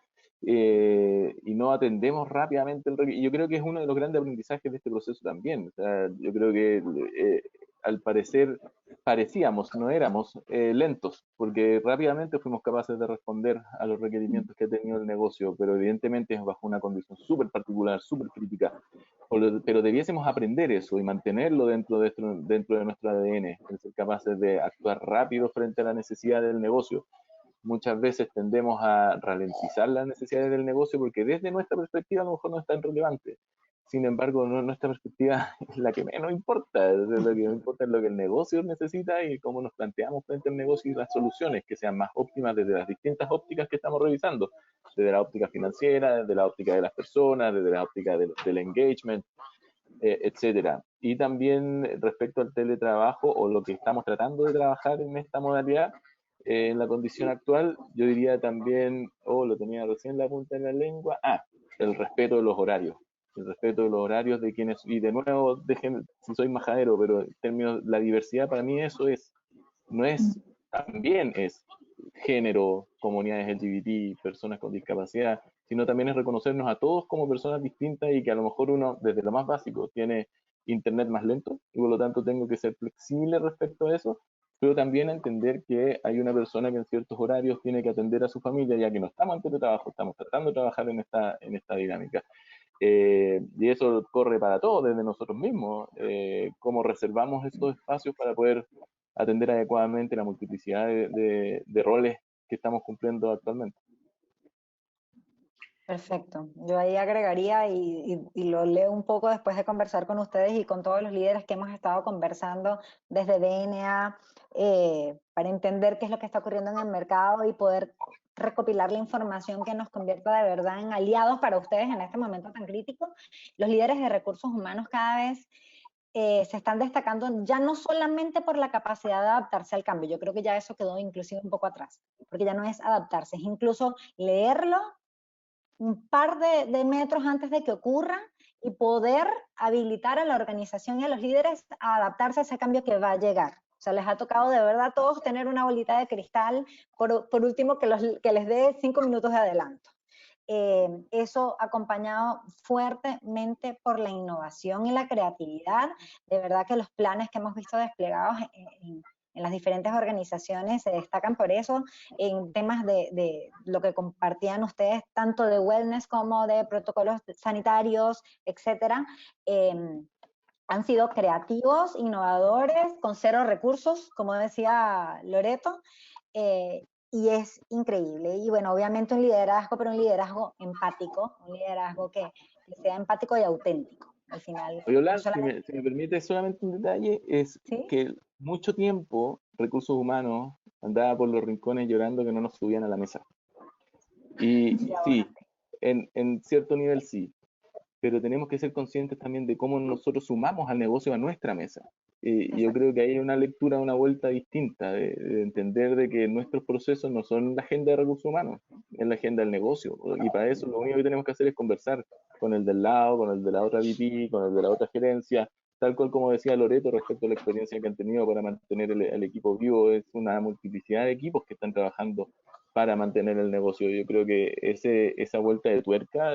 Speaker 3: y no atendemos rápidamente y yo creo que es uno de los grandes aprendizajes de este proceso también. O sea, yo creo que al parecer parecíamos, no éramos lentos, porque rápidamente fuimos capaces de responder a los requerimientos que ha tenido el negocio, pero evidentemente es bajo una condición súper particular, súper crítica. Pero debiésemos aprender eso y mantenerlo dentro de nuestro ADN, el ser capaces de actuar rápido frente a la necesidad del negocio. Muchas veces tendemos a ralentizar las necesidades del negocio porque desde nuestra perspectiva a lo mejor no es tan relevante. Sin embargo, nuestra perspectiva es la que menos importa. Lo que importa es lo que el negocio necesita y cómo nos planteamos frente al negocio y las soluciones que sean más óptimas desde las distintas ópticas que estamos revisando. Desde la óptica financiera, desde la óptica de las personas, desde la óptica del engagement, etcétera. Y también respecto al teletrabajo o lo que estamos tratando de trabajar en esta modalidad, en la condición actual, yo diría también, lo tenía recién la punta de la lengua, el respeto de los horarios. El respeto de los horarios de quienes, y de nuevo, dejen si soy majadero, pero en términos de la diversidad, para mí eso también es género, comunidades LGBT, personas con discapacidad, sino también es reconocernos a todos como personas distintas y que a lo mejor uno, desde lo más básico, tiene internet más lento y por lo tanto tengo que ser flexible respecto a eso, pero también entender que hay una persona que en ciertos horarios tiene que atender a su familia, ya que no estamos en teletrabajo, estamos tratando de trabajar en esta dinámica. Y eso corre para todos, desde nosotros mismos, cómo reservamos estos espacios para poder atender adecuadamente la multiplicidad de roles que estamos cumpliendo actualmente.
Speaker 1: Perfecto. Yo ahí agregaría y lo leo un poco después de conversar con ustedes y con todos los líderes que hemos estado conversando desde DNA, para entender qué es lo que está ocurriendo en el mercado y poder recopilar la información que nos convierta de verdad en aliados para ustedes en este momento tan crítico. Los líderes de recursos humanos cada vez se están destacando ya no solamente por la capacidad de adaptarse al cambio, yo creo que ya eso quedó inclusive un poco atrás, porque ya no es adaptarse, es incluso leerlo un par de metros antes de que ocurra y poder habilitar a la organización y a los líderes a adaptarse a ese cambio que va a llegar. O sea, les ha tocado de verdad a todos tener una bolita de cristal, por último, que les dé 5 minutos de adelanto. Eso acompañado fuertemente por la innovación y la creatividad. De verdad que los planes que hemos visto desplegados en las diferentes organizaciones se destacan por eso, en temas de lo que compartían ustedes, tanto de wellness como de protocolos sanitarios, etcétera. Han sido creativos, innovadores, con cero recursos, como decía Loreto, y es increíble. Y bueno, obviamente un liderazgo, pero un liderazgo empático, un liderazgo que sea empático y auténtico. Al final,
Speaker 3: Fabiola,
Speaker 1: no solamente,
Speaker 3: si me permite solamente un detalle, es
Speaker 1: ¿sí?
Speaker 3: que mucho tiempo recursos humanos andaba por los rincones llorando que no nos subían a la mesa. Y
Speaker 1: Y ahora,
Speaker 3: sí, en cierto nivel sí, pero tenemos que ser conscientes también de cómo nosotros sumamos al negocio a nuestra mesa. Y yo creo que hay una lectura, una vuelta distinta, de entender de que nuestros procesos no son la agenda de recursos humanos, es la agenda del negocio. Y para eso lo único que tenemos que hacer es conversar con el del lado, con el de la otra VP, con el de la otra gerencia, tal cual como decía Loreto respecto a la experiencia que han tenido para mantener el equipo vivo. Es una multiplicidad de equipos que están trabajando para mantener el negocio. Yo creo que esa vuelta de tuerca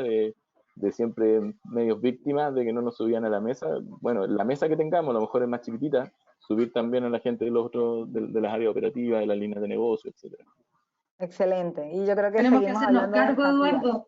Speaker 3: de siempre medios víctimas de que no nos subían a la mesa. Bueno, la mesa que tengamos a lo mejor es más chiquitita, subir también a la gente de los otros, de las áreas operativas, de las líneas de negocio, etcétera.
Speaker 1: excelente. Y yo creo que
Speaker 2: Tenemos que
Speaker 1: seguimos
Speaker 2: hacernos
Speaker 1: hablando de
Speaker 2: cargo,
Speaker 1: empatía.
Speaker 2: Eduardo.
Speaker 3: Tal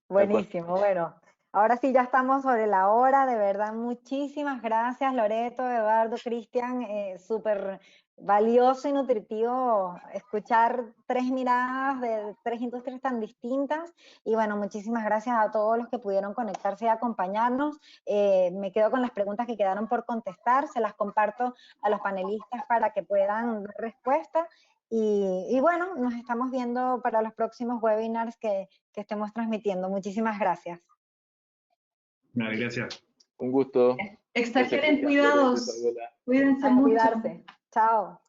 Speaker 3: cual.
Speaker 1: Buenísimo, bueno. Ahora sí ya estamos sobre la hora, de verdad, muchísimas gracias Loreto, Eduardo, Cristian, súper valioso y nutritivo escuchar tres miradas de tres industrias tan distintas y bueno, muchísimas gracias a todos los que pudieron conectarse y acompañarnos. Me quedo con las preguntas que quedaron por contestar, se las comparto a los panelistas para que puedan dar respuesta. Y bueno, nos estamos viendo para los próximos webinars que estemos transmitiendo. Muchísimas gracias.
Speaker 4: Nada, gracias.
Speaker 3: Un gusto.
Speaker 2: Exageren
Speaker 3: Gracias, Loreto y
Speaker 2: cuidados.
Speaker 3: Fabiola.
Speaker 2: Cuídense
Speaker 1: A
Speaker 2: mucho.
Speaker 1: cuidarse. Chao.